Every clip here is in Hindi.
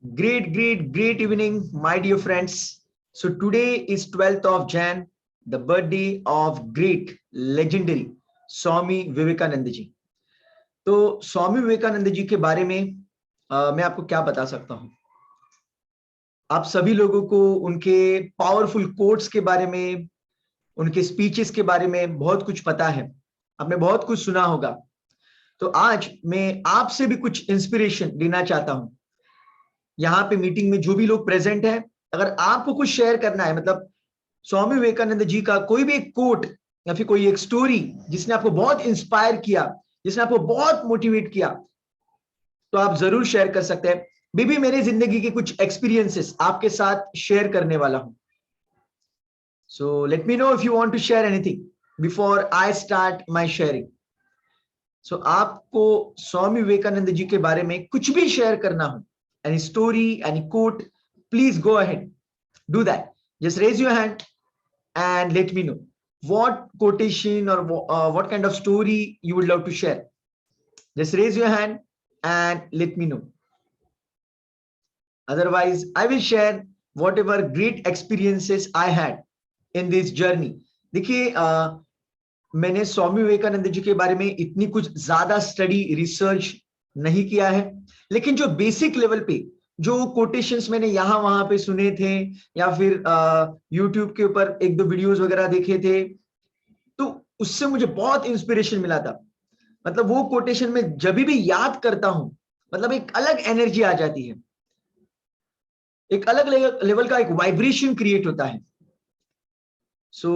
Great evening, my dear friends. So today is 12th of Jan, the birthday of great, legendary स्वामी विवेकानंद जी। तो स्वामी विवेकानंद जी के बारे में मैं आपको क्या बता सकता हूँ। आप सभी लोगों को उनके पावरफुल कोट्स के बारे में, उनके स्पीचेस के बारे में बहुत कुछ पता है। आपने बहुत कुछ सुना होगा। तो आज मैं आपसे भी कुछ इंस्पिरेशन लेना चाहता हूँ। यहाँ पे मीटिंग में जो भी लोग प्रेजेंट है, अगर आपको कुछ शेयर करना है, मतलब स्वामी विवेकानंद जी का कोई भी एक कोट या फिर कोई एक स्टोरी जिसने आपको बहुत इंस्पायर किया, जिसने आपको बहुत मोटिवेट किया, तो आप जरूर शेयर कर सकते हैं। भी मेरे जिंदगी के कुछ एक्सपीरियंसेस आपके साथ शेयर करने वाला हूं। So let me know if you want to share anything before I start my sharing. So आपको स्वामी विवेकानंद जी के बारे में कुछ भी शेयर करना हो, any story, any quote, please go ahead, do that. Just raise your hand and let me know what quotation or what kind of story you would love to share. Just raise your hand and let me know. Otherwise, I will share whatever great experiences I had in this journey. देखिए, मैंने स्वामी विवेकानंद जी के बारे में इतनी कुछ ज्यादा स्टडी रिसर्च नहीं किया है, लेकिन जो बेसिक लेवल पे जो कोटेशंस मैंने यहाँ वहां पे सुने थे या फिर यूट्यूब के ऊपर एक दो वीडियोस वगैरह देखे थे, तो उससे मुझे बहुत इंस्पिरेशन मिला था। मतलब वो कोटेशन में जब भी याद करता हूं, मतलब एक अलग एनर्जी आ जाती है, एक अलग लेवल का एक वाइब्रेशन क्रिएट होता है। So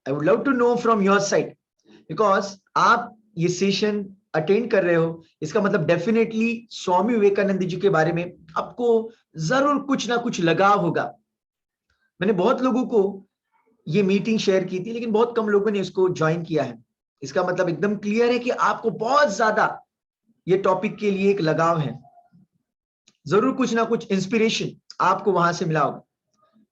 I would love to know from your side, because आप ये सेशन अटेंड कर रहे हो, इसका मतलब डेफिनेटली स्वामी विवेकानंद जी के बारे में आपको जरूर कुछ ना कुछ लगाव होगा। मैंने बहुत लोगों को ये मीटिंग शेयर की थी, लेकिन बहुत कम लोगों ने इसको ज्वाइन किया है। इसका मतलब एकदम क्लियर है कि आपको बहुत ज्यादा ये टॉपिक के लिए एक लगाव है। जरूर कुछ ना कुछ इंस्पिरेशन आपको वहां से मिला होगा।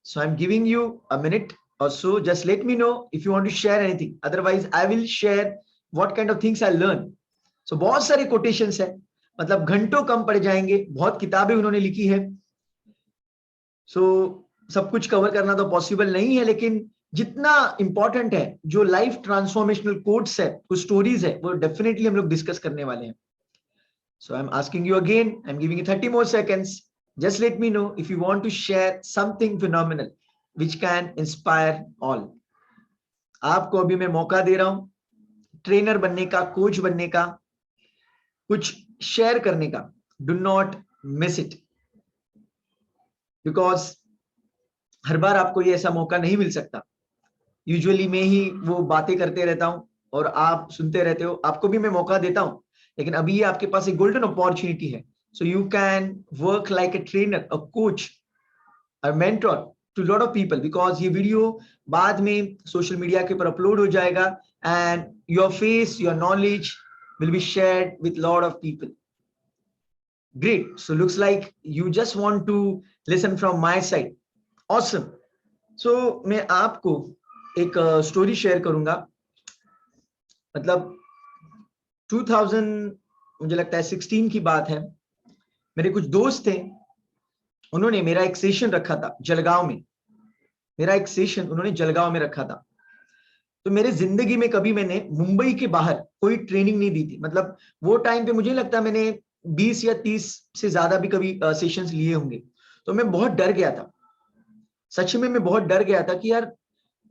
So I am giving you a minute or so, just let me know if you want to share anything, otherwise I will share what kind of things I learn. So बहुत सारे quotations है, मतलब घंटों कम पड़ जाएंगे, बहुत किताबें उन्होंने लिखी है। so सब कुछ कवर करना तो पॉसिबल नहीं है, लेकिन जितना इंपॉर्टेंट है, जो लाइफ ट्रांसफॉर्मेशनल कोट्स है, कुछ स्टोरीज है, वो डेफिनेटली हम लोग डिस्कस करने वाले हैं। So I am asking you again, I am giving you 30 more seconds. Just let me know if you want to share something phenomenal which can inspire all. आपको अभी मैं मौका दे रहा हूं ट्रेनर बनने का, कोच बनने का, कुछ शेयर करने का। Do not miss it, because हर बार आपको ये ऐसा मौका नहीं मिल सकता। यूजुअली मैं ही वो बातें करते रहता हूं और आप सुनते रहते हो। आपको भी मैं मौका देता हूं, लेकिन अभी ये आपके पास एक गोल्डन अपॉर्चुनिटी है। So you can work like a trainer, a coach, a mentor to lot of people, because ये वीडियो बाद में सोशल मीडिया के ऊपर अपलोड हो जाएगा and your face, your knowledge will be shared with lot of people. Great. So looks like you just want to listen from my side. Awesome. So मैं आपको एक स्टोरी शेयर करूंगा। मतलब 2000, मुझे लगता है 16 की बात है। मेरे कुछ दोस्त थे, उन्होंने मेरा एक सेशन रखा था जलगांव में। मेरा एक सेशन उन्होंने जलगांव में रखा था। तो मेरे जिंदगी में कभी मैंने मुंबई के बाहर कोई ट्रेनिंग नहीं दी थी। मतलब वो टाइम पे मुझे लगता है मैंने 20 या 30 से ज्यादा भी कभी सेशंस लिए होंगे। तो मैं बहुत डर गया था, सच में मैं बहुत डर गया था कि यार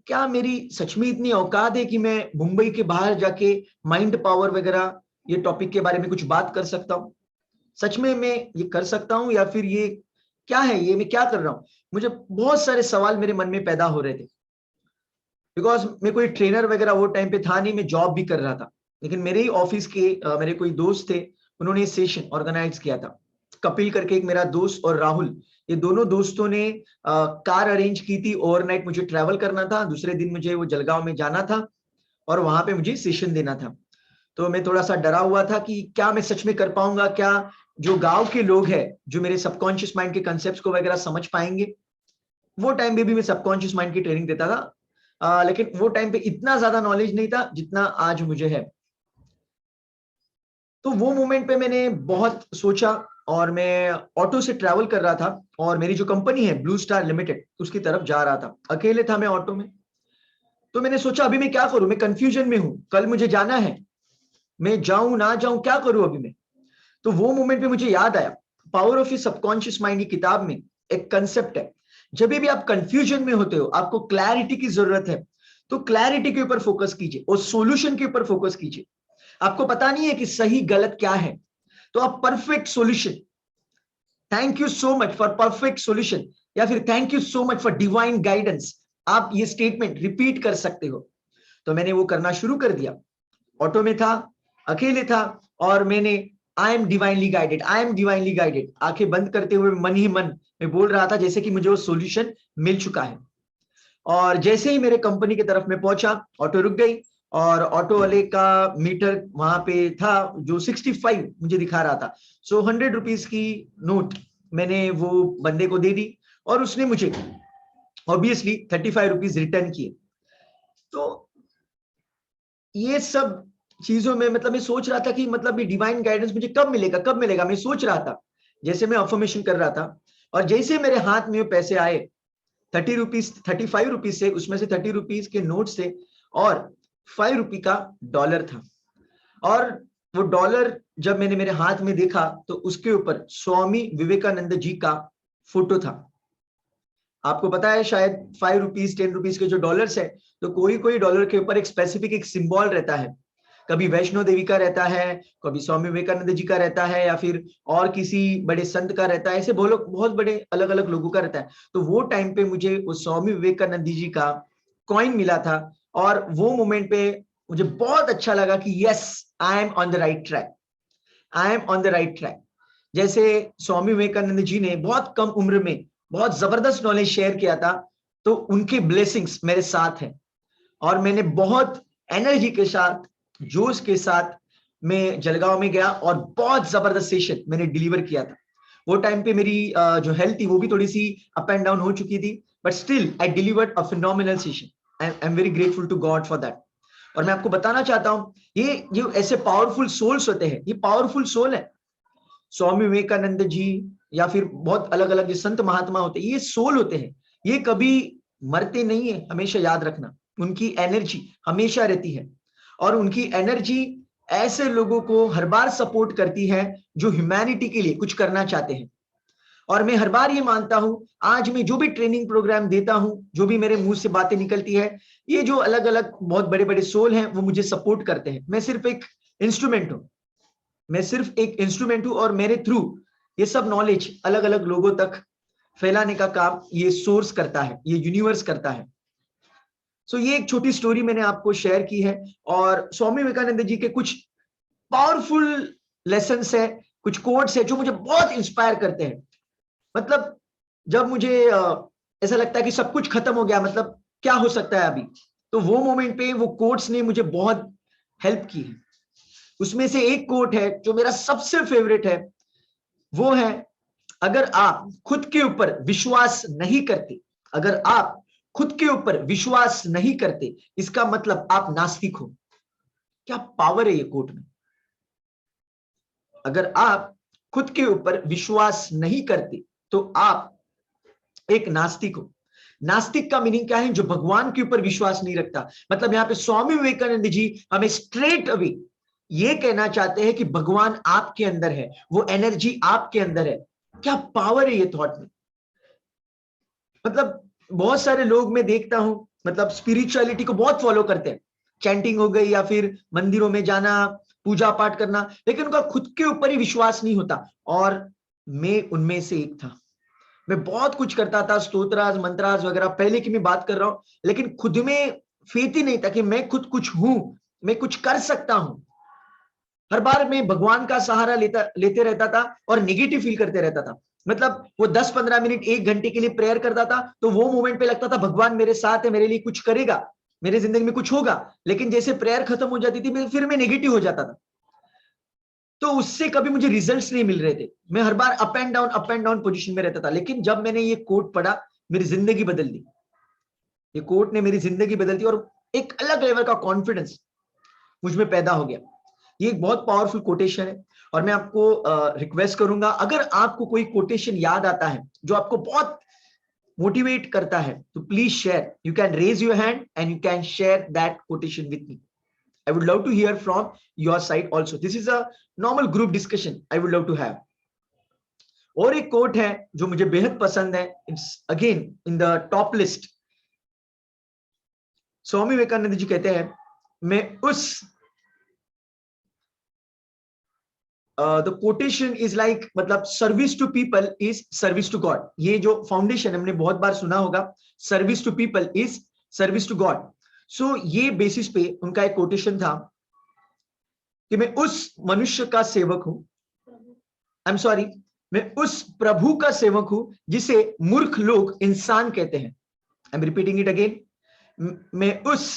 क्या मेरी सच में इतनी औकात है कि मैं मुंबई के बाहर जाके माइंड पावर वगैरह ये टॉपिक के बारे में कुछ बात कर सकता हूँ। सच में मैं ये कर सकता हूँ या फिर ये क्या है, ये मैं क्या कर रहा हूँ। मुझे बहुत सारे सवाल मेरे मन में पैदा हो रहे थे, बिकॉज मैं कोई ट्रेनर वगैरह वो टाइम पे था नहीं, मैं जॉब भी कर रहा था। लेकिन मेरे ही ऑफिस के मेरे कोई दोस्त थे, उन्होंने सेशन ऑर्गेनाइज किया था। कपिल करके एक मेरा दोस्त और राहुल, ये दोनों दोस्तों ने कार अरेंज की थी। ओवरनाइट मुझे ट्रैवल करना था, दूसरे दिन मुझे वो जलगांव में जाना था और वहां पे मुझे सेशन देना था। तो मैं थोड़ा सा डरा हुआ था कि क्या मैं सच में कर पाऊंगा, क्या जो गांव के लोग हैं जो मेरे सबकॉन्शियस माइंड के कंसेप्ट को वगैरह समझ पाएंगे। वो टाइम पे भी मैं सबकॉन्शियस माइंड की ट्रेनिंग देता था, लेकिन वो टाइम पे इतना ज्यादा नॉलेज नहीं था जितना आज मुझे है। तो वो मोमेंट पे मैंने बहुत सोचा और मैं ऑटो से ट्रैवल कर रहा था और मेरी जो कंपनी है ब्लू स्टार लिमिटेड उसकी तरफ जा रहा था। अकेले था मैं ऑटो में। तो मैंने सोचा अभी मैं क्या करूं, मैं कंफ्यूजन में हूं, कल मुझे जाना है, मैं जाऊं ना जाऊं, क्या करूं अभी मैं। तो वो मोमेंट पे मुझे याद आया, पावर ऑफ सबकॉन्शियस माइंड की किताब में एक कंसेप्ट है, जब भी आप कंफ्यूजन में होते हो, आपको क्लैरिटी की जरूरत है, तो क्लैरिटी के ऊपर फोकस कीजिए और सॉल्यूशन के ऊपर फोकस कीजिए। आपको पता नहीं है कि सही गलत क्या है, तो आप perfect solution, thank you so much for perfect solution, या फिर thank you so much for divine guidance, आप ये स्टेटमेंट रिपीट कर सकते हो। तो मैंने वो करना शुरू कर दिया। ऑटो में था, अकेले था, और मैंने I am divinely guided, I am divinely guided आंखें बंद करते हुए मन ही मन मैं बोल रहा था, जैसे कि मुझे वो सॉल्यूशन मिल चुका है। और जैसे ही मेरे कंपनी की तरफ में पहुंचा, ऑटो रुक गई और ऑटो वाले का मीटर वहां पे था जो 65 मुझे दिखा रहा था। सो 100 रुपीज की नोट मैंने वो बंदे को दे दी और उसने मुझे ऑब्वियसली 35 रुपीज रिटर्न किए। तो ये सब चीजों में मतलब मैं सोच रहा था कि मतलब ये डिवाइन गाइडेंस मुझे कब मिलेगा, कब मिलेगा, मैं सोच रहा था जैसे मैं अफर्मेशन कर रहा था। और जैसे मेरे हाथ में पैसे आए 30 रुपीज, 35 रुपीज से, उसमें से 30 रुपीज के नोट से और 5 रुपी का डॉलर था। और वो डॉलर जब मैंने मेरे हाथ में देखा तो उसके ऊपर स्वामी विवेकानंद जी का फोटो था। आपको पता है शायद 5 रुपीज 10 रुपीज के जो डॉलर्स है, तो कोई कोई डॉलर के ऊपर एक स्पेसिफिक एक सिंबल रहता है। कभी वैष्णो देवी का रहता है, कभी स्वामी विवेकानंद जी का रहता है, या फिर और किसी बड़े संत का रहता है, ऐसे बहुत बड़े अलग अलग लोगों का रहता है। तो वो टाइम पे मुझे वो स्वामी विवेकानंद जी का कॉइन मिला था और वो मोमेंट पे मुझे बहुत अच्छा लगा कि yes, I am on the right track, I am on the right track. जैसे स्वामी विवेकानंद जी ने बहुत कम उम्र में बहुत जबरदस्त नॉलेज शेयर किया था, तो उनकी ब्लेसिंग्स मेरे साथ हैं और मैंने बहुत एनर्जी के साथ, जोश के साथ मैं जलगांव में गया और बहुत जबरदस्त सेशन मैंने डिलीवर किया था। वो टाइम पे मेरी जो हेल्थ थी वो भी थोड़ी सी अप एंड डाउन हो चुकी थी, but still I delivered a phenomenal session. I am very grateful to God for that. और मैं आपको बताना चाहता हूं, ये जो ऐसे पावरफुल सोल्स होते हैं, ये पावरफुल सोल है। स्वामी विवेकानंद जी या फिर बहुत अलग अलग जो संत महात्मा होते हैं, ये सोल होते हैं, ये कभी मरते नहीं है, हमेशा याद रखना। उनकी एनर्जी हमेशा रहती है और उनकी एनर्जी ऐसे लोगों को हर बार सपोर्ट करती है जो ह्यूमैनिटी के लिए कुछ करना चाहते हैं। और मैं हर बार ये मानता हूं, आज मैं जो भी ट्रेनिंग प्रोग्राम देता हूं, जो भी मेरे मुंह से बातें निकलती है, ये जो अलग अलग बहुत बड़े बड़े सोल हैं वो मुझे सपोर्ट करते हैं। मैं सिर्फ एक इंस्ट्रूमेंट हूं, मैं सिर्फ एक इंस्ट्रूमेंट हूं और मेरे थ्रू ये सब नॉलेज अलग अलग लोगों तक फैलाने का काम ये सोर्स करता है, ये यूनिवर्स करता है। सो ये एक छोटी स्टोरी मैंने आपको शेयर की है और स्वामी विवेकानंद जी के कुछ पावरफुल लेसन्स है, कुछ कोट्स है जो मुझे बहुत इंस्पायर करते हैं। मतलब जब मुझे ऐसा लगता है कि सब कुछ खत्म हो गया, मतलब क्या हो सकता है अभी, तो वो मोमेंट पे वो कोट्स ने मुझे बहुत हेल्प की है। उसमें से एक कोट है जो मेरा सबसे फेवरेट है, वो है, अगर आप खुद के ऊपर विश्वास नहीं करते, अगर आप खुद के ऊपर विश्वास नहीं करते, इसका मतलब आप नास्तिक हो। क्या पावर है ये कोट में। अगर आप खुद के ऊपर विश्वास नहीं करते तो आप एक नास्तिक हो। नास्तिक का मीनिंग क्या है? जो भगवान के ऊपर विश्वास नहीं रखता। मतलब यहां पे स्वामी विवेकानंद जी हमें स्ट्रेट अवे ये कहना चाहते हैं कि भगवान आपके अंदर है, वो एनर्जी आपके अंदर है। क्या पावर है ये थॉट में। मतलब बहुत सारे लोग मैं देखता हूं, मतलब स्पिरिचुअलिटी को बहुत फॉलो करते हैं, चैंटिंग हो गई या फिर मंदिरों में जाना, पूजा पाठ करना, लेकिन उनका खुद के ऊपर ही विश्वास नहीं होता। और मैं उनमें से एक था। मैं बहुत कुछ करता था, स्तोत्रास मंत्रास वगैरह, पहले की मैं बात कर रहा हूं, लेकिन खुद में फेथ ही नहीं था कि मैं खुद कुछ हूं, मैं कुछ कर सकता हूं। हर बार मैं भगवान का सहारा लेते रहता था और निगेटिव फील करते रहता था। मतलब वो 10-15 मिनट 1 घंटे के लिए प्रेयर करता था, तो वो मोमेंट पे लगता था भगवान मेरे साथ है, मेरे लिए कुछ करेगा, मेरे जिंदगी में कुछ होगा। लेकिन जैसे प्रेयर खत्म हो जाती थी, फिर मैं नेगेटिव हो जाता था, तो उससे कभी मुझे रिजल्ट्स नहीं मिल रहे थे। मैं हर बार अप एंड डाउन पोजीशन में रहता था। लेकिन जब मैंने ये कोट पढ़ा, मेरी जिंदगी बदल दी। ये कोट ने मेरी जिंदगी बदल दी और एक अलग लेवल का कॉन्फिडेंस मुझ में पैदा हो गया। ये एक बहुत पावरफुल कोटेशन है और मैं आपको रिक्वेस्ट करूंगा, अगर आपको कोई कोटेशन याद आता है जो आपको बहुत मोटिवेट करता है, तो please share. You can raise your hand and you can share that quotation with me. I would love to hear from your side also. This is a normal group discussion I would love to have. और एक कोट है जो मुझे बेहद पसंद है. It's again in the top list. स्वामी विवेकानंद जी कहते हैं, मैं उस the quotation is like, मतलब service to people is service to God. ये जो फाउंडेशन हमने बहुत बार सुना होगा, service to people is service to God. सो ये बेसिस पे उनका एक कोटेशन था कि मैं उस मनुष्य का सेवक हूं, आई एम सॉरी, मैं उस प्रभु का सेवक हूं जिसे मूर्ख लोग इंसान कहते हैं. I am repeating it again. मैं उस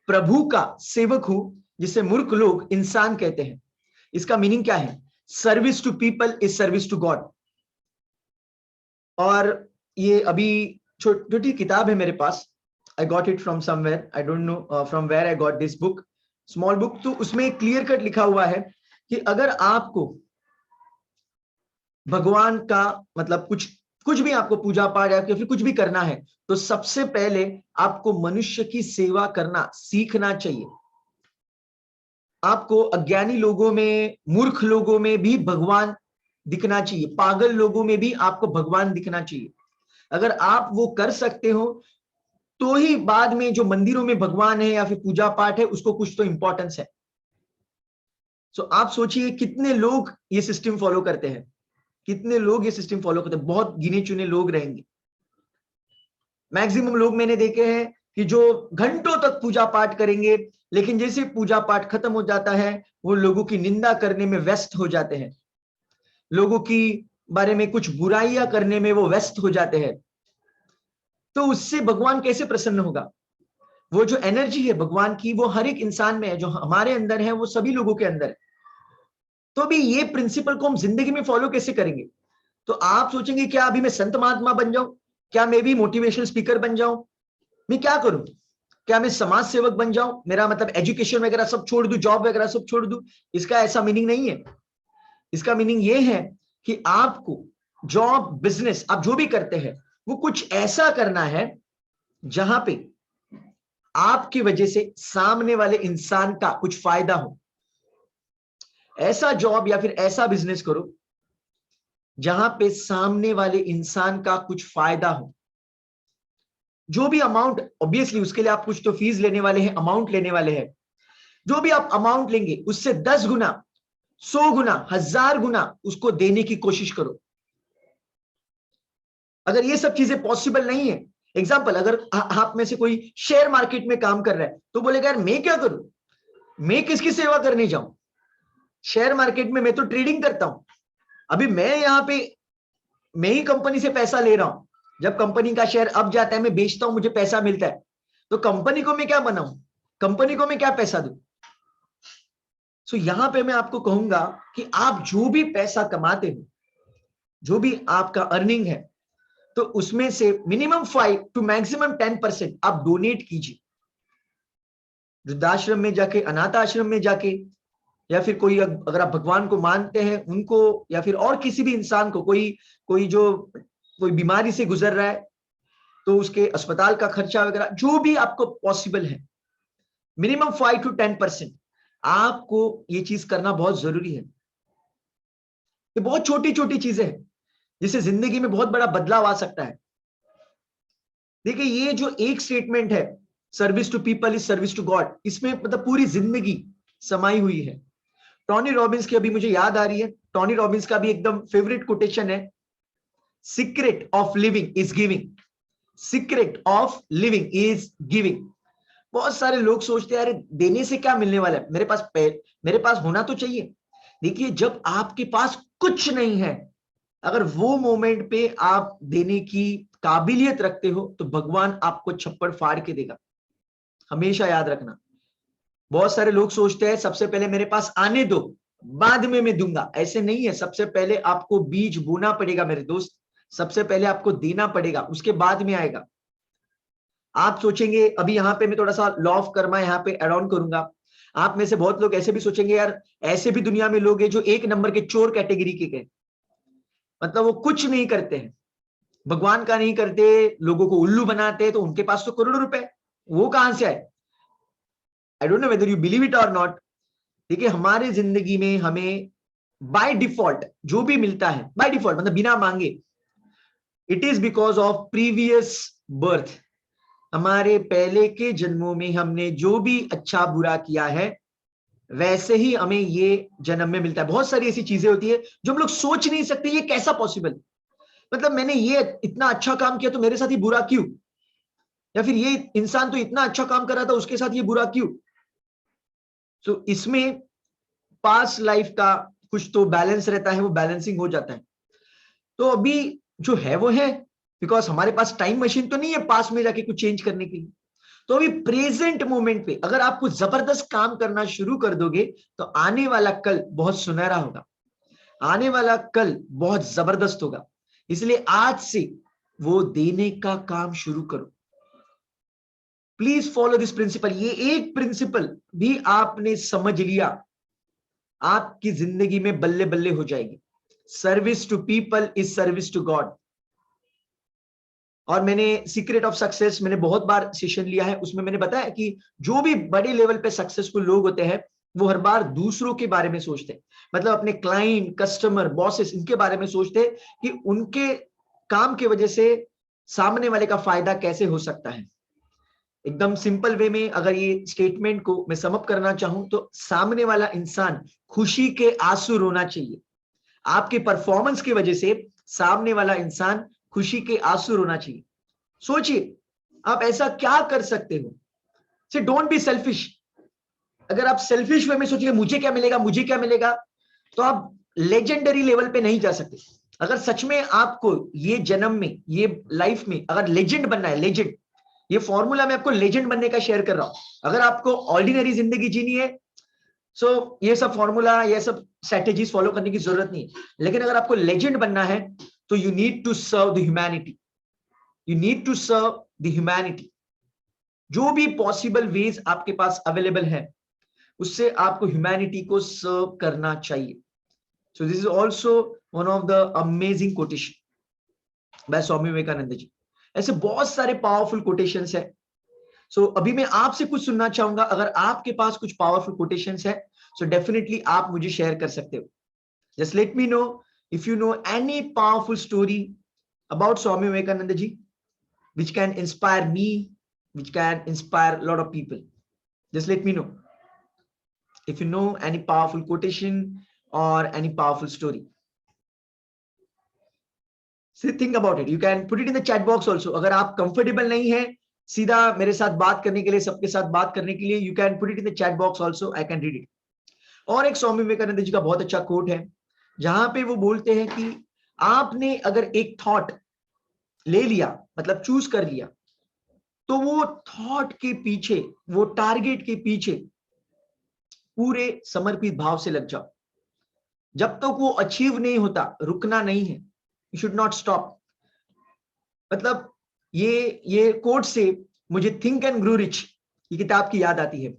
प्रभु का सेवक हूं जिसे मूर्ख लोग इंसान कहते हैं. इसका मीनिंग क्या है? Service to people is service to God. और ये अभी छोटी किताब है मेरे पास, I got it from somewhere. I don't know from where I got this book, small book. तो उसमें क्लियर कट लिखा हुआ है कि अगर आपको भगवान का मतलब कुछ भी आपको पूजा पाठ या फिर कुछ भी करना है, तो सबसे पहले आपको मनुष्य की सेवा करना सीखना चाहिए. आपको अज्ञानी लोगों में, मूर्ख लोगों में भी भगवान दिखना चाहिए, पागल लोगों में भी आपको भगवान दिखना चाहिए. अगर आप वो कर सकते हो तो ही बाद में जो मंदिरों में भगवान है या फिर पूजा पाठ है उसको कुछ तो इंपॉर्टेंस है. सो आप सोचिए कितने लोग ये सिस्टम फॉलो करते हैं, कितने लोग ये सिस्टम फॉलो करते हैं. बहुत गिने चुने लोग रहेंगे. मैक्सिमम लोग मैंने देखे हैं कि जो घंटों तक पूजा पाठ करेंगे, लेकिन जैसे पूजा पाठ खत्म हो जाता है वो लोगों की निंदा करने में व्यस्त हो जाते हैं, लोगों की बारे में कुछ बुराइयां करने में वो व्यस्त हो जाते हैं. तो उससे भगवान कैसे प्रसन्न होगा? वो जो एनर्जी है भगवान की, वो हर एक इंसान में है, जो हमारे अंदर है वो सभी लोगों के अंदर है. तो भी ये प्रिंसिपल को हम जिंदगी में फॉलो कैसे करेंगे? तो आप सोचेंगे क्या अभी मैं संत महात्मा बन जाऊं, क्या मैं भी मोटिवेशनल स्पीकर बन जाऊं, मैं क्या करूं, क्या मैं समाज सेवक बन जाऊं, मेरा मतलब एजुकेशन वगैरह सब छोड़ दूं, जॉब वगैरह सब छोड़ दूं? इसका ऐसा मीनिंग नहीं है. इसका मीनिंग ये है कि आपको जॉब, बिजनेस, आप जो भी करते हैं वो कुछ ऐसा करना है जहां पे आपकी वजह से सामने वाले इंसान का कुछ फायदा हो. ऐसा जॉब या फिर ऐसा बिजनेस करो जहां पे सामने वाले इंसान का कुछ फायदा हो. जो भी अमाउंट, ऑब्वियसली उसके लिए आप कुछ तो फीस लेने वाले हैं, अमाउंट लेने वाले हैं. जो भी आप अमाउंट लेंगे उससे 10 गुना, 100 गुना, 1000 गुना उसको देने की कोशिश करो. अगर ये सब चीजें पॉसिबल नहीं है, एग्जाम्पल, अगर आप में से कोई शेयर मार्केट में काम कर रहा है तो बोलेगा यार मैं क्या करूं, मैं किसकी सेवा करने जाऊं, शेयर मार्केट में मैं तो ट्रेडिंग करता हूं, अभी मैं यहां पे मैं ही कंपनी से पैसा ले रहा हूं, जब कंपनी का शेयर अप जाता है मैं बेचता हूं, मुझे पैसा मिलता है, तो कंपनी को मैं क्या बनाऊं, कंपनी को मैं क्या पैसा दूं? सो यहां पे मैं आपको कहूंगा कि आप जो भी पैसा कमाते हो, जो भी आपका अर्निंग है, तो उसमें से मिनिमम 5 टू मैक्सिमम 10% आप डोनेट कीजिए. वृद्धाश्रम में जाके, अनाथ आश्रम में जाके, या फिर कोई, अगर आप भगवान को मानते हैं उनको, या फिर और किसी भी इंसान को, कोई जो कोई बीमारी से गुजर रहा है तो उसके अस्पताल का खर्चा वगैरह जो भी आपको पॉसिबल है, मिनिमम 5 टू 10% आपको ये चीज करना बहुत जरूरी है. ये बहुत छोटी छोटी चीजें हैं जिससे जिंदगी में बहुत बड़ा बदलाव आ सकता है. देखिए ये जो एक स्टेटमेंट है, service to people is service to God, इसमें मतलब पूरी जिंदगी समाई हुई है. टोनी रॉबिन्स की अभी मुझे याद आ रही है, टोनी रॉबिन्स का भी एकदम फेवरेट कोटेशन है, secret of living is giving, secret of living is giving. बहुत सारे लोग सोचते हैं अरे देने से क्या मिलने वाला है, मेरे पास होना तो चाहिए. देखिए जब आपके पास कुछ नहीं है, अगर वो मोमेंट पे आप देने की काबिलियत रखते हो तो भगवान आपको छप्पड़ फाड़ के देगा. हमेशा याद रखना. बहुत सारे लोग सोचते हैं सबसे पहले मेरे पास आने दो, बाद में मैं दूंगा. ऐसे नहीं है. सबसे पहले आपको बीज बोना पड़ेगा मेरे दोस्त, सबसे पहले आपको देना पड़ेगा, उसके बाद में आएगा. आप सोचेंगे, अभी यहां पे मैं थोड़ा सा लॉ ऑफ कर्मा यहां पे एड ऑन करूंगा, आप में से बहुत लोग ऐसे भी सोचेंगे यार ऐसे भी दुनिया में लोग हैं जो एक नंबर के चोर कैटेगरी के गए, मतलब वो कुछ नहीं करते हैं, भगवान का नहीं करते, लोगों को उल्लू बनाते हैं, तो उनके पास तो करोड़ों रुपए, वो कहां से आए? I don't know whether you believe it और नॉट। देखिए हमारे जिंदगी में हमें बाय डिफॉल्ट जो भी मिलता है, बाय डिफॉल्ट मतलब बिना मांगे, it is because of previous birth. हमारे पहले के जन्मों में हमने जो भी अच्छा बुरा किया है वैसे ही हमें ये जन्म में मिलता है। बहुत सारी ऐसी चीजें होती है जो हम लोग सोच नहीं सकते ये कैसा पॉसिबल, मतलब मैंने ये इतना अच्छा काम किया तो मेरे साथ ही बुरा क्यों, या फिर ये इंसान तो इतना अच्छा काम कर रहा था उसके साथ ये बुरा क्यों। तो इसमें पास्ट लाइफ का कुछ तो बैलेंस रहता है, वो बैलेंसिंग हो जाता है। तो अभी जो है वो है, बिकॉज हमारे पास टाइम मशीन तो नहीं है पास्ट में जाके कुछ चेंज करने के लिए। तो अभी प्रेजेंट मोमेंट पे अगर आप कुछ जबरदस्त काम करना शुरू कर दोगे तो आने वाला कल बहुत सुनहरा होगा, आने वाला कल बहुत जबरदस्त होगा। इसलिए आज से वो देने का काम शुरू करो। Please follow this principle. ये एक प्रिंसिपल भी आपने समझ लिया, आपकी जिंदगी में बल्ले बल्ले हो जाएगी। Service to people is service to God. और मैंने सीक्रेट ऑफ सक्सेस मैंने बहुत बार सेशन लिया है, उसमें मैंने बताया कि जो भी बड़े लेवल पे सक्सेसफुल लोग होते हैं वो हर बार दूसरों के बारे में सोचते हैं, मतलब अपने क्लाइंट, कस्टमर, बॉसेस, इनके बारे में सोचते हैं कि उनके काम की वजह से सामने वाले का फायदा कैसे हो सकता है। एकदम सिंपल वे में अगर ये स्टेटमेंट को मैं समअप करना चाहूं तो सामने वाला इंसान खुशी के आंसू रोना चाहिए। आपके परफॉर्मेंस की वजह से सामने वाला इंसान खुशी के आंसू रोना चाहिए। सोचिए आप ऐसा क्या कर सकते हो। से डोंट बी सेल्फिश। अगर आप सेल्फिश वे में सोचिए मुझे क्या मिलेगा, मुझे क्या मिलेगा, तो आप लेजेंडरी लेवल पे नहीं जा सकते। अगर सच में आपको ये जन्म में, ये लाइफ में अगर लेजेंड बनना है, लेजेंड, ये फॉर्मूला मैं आपको लेजेंड बनने का शेयर कर रहा हूं। अगर आपको ऑर्डिनरी जिंदगी जीनी है सो ये सब फॉर्मूला, ये सब स्ट्रेटेजीज फॉलो करने की जरूरत नहीं है। लेकिन अगर आपको लेजेंड बनना है तो you need to serve the humanity, you need to serve the humanity. जो भी पॉसिबल वेज आपके पास अवेलेबल है उससे आपको ह्यूमैनिटी को सर्व करना चाहिए। So this is also one of the amazing quotation by Swami Vivekananda ji. ऐसे बहुत सारे पावरफुल कोटेशंस है। सो अभी मैं आपसे कुछ सुनना चाहूंगा। अगर आपके पास कुछ पावरफुल कोटेशंस है सो डेफिनेटली आप मुझे शेयर कर सकते हो। Just let me know if you know any powerful story about Swami Vivekananda ji which can inspire me, which can inspire a lot of people. Just let me know if you know any powerful quotation or any powerful story. So think about it. You can put it in the chat box also. अगर आप comfortable नहीं है सीधा मेरे साथ बात करने के लिए, सबके साथ बात करने के लिए, you can put it in the chat box also. I can read it. और एक स्वामी विवेकानंद जी का बहुत अच्छा कोट है जहां पे वो बोलते हैं कि आपने अगर एक थॉट ले लिया, मतलब चूज कर लिया, तो वो थॉट के पीछे, वो टारगेट के पीछे पूरे समर्पित भाव से लग जाओ। जब तक वो अचीव नहीं होता रुकना नहीं है। You should not stop. मतलब ये कोट से मुझे थिंक एंड ग्रो रिच ये किताब की याद आती है।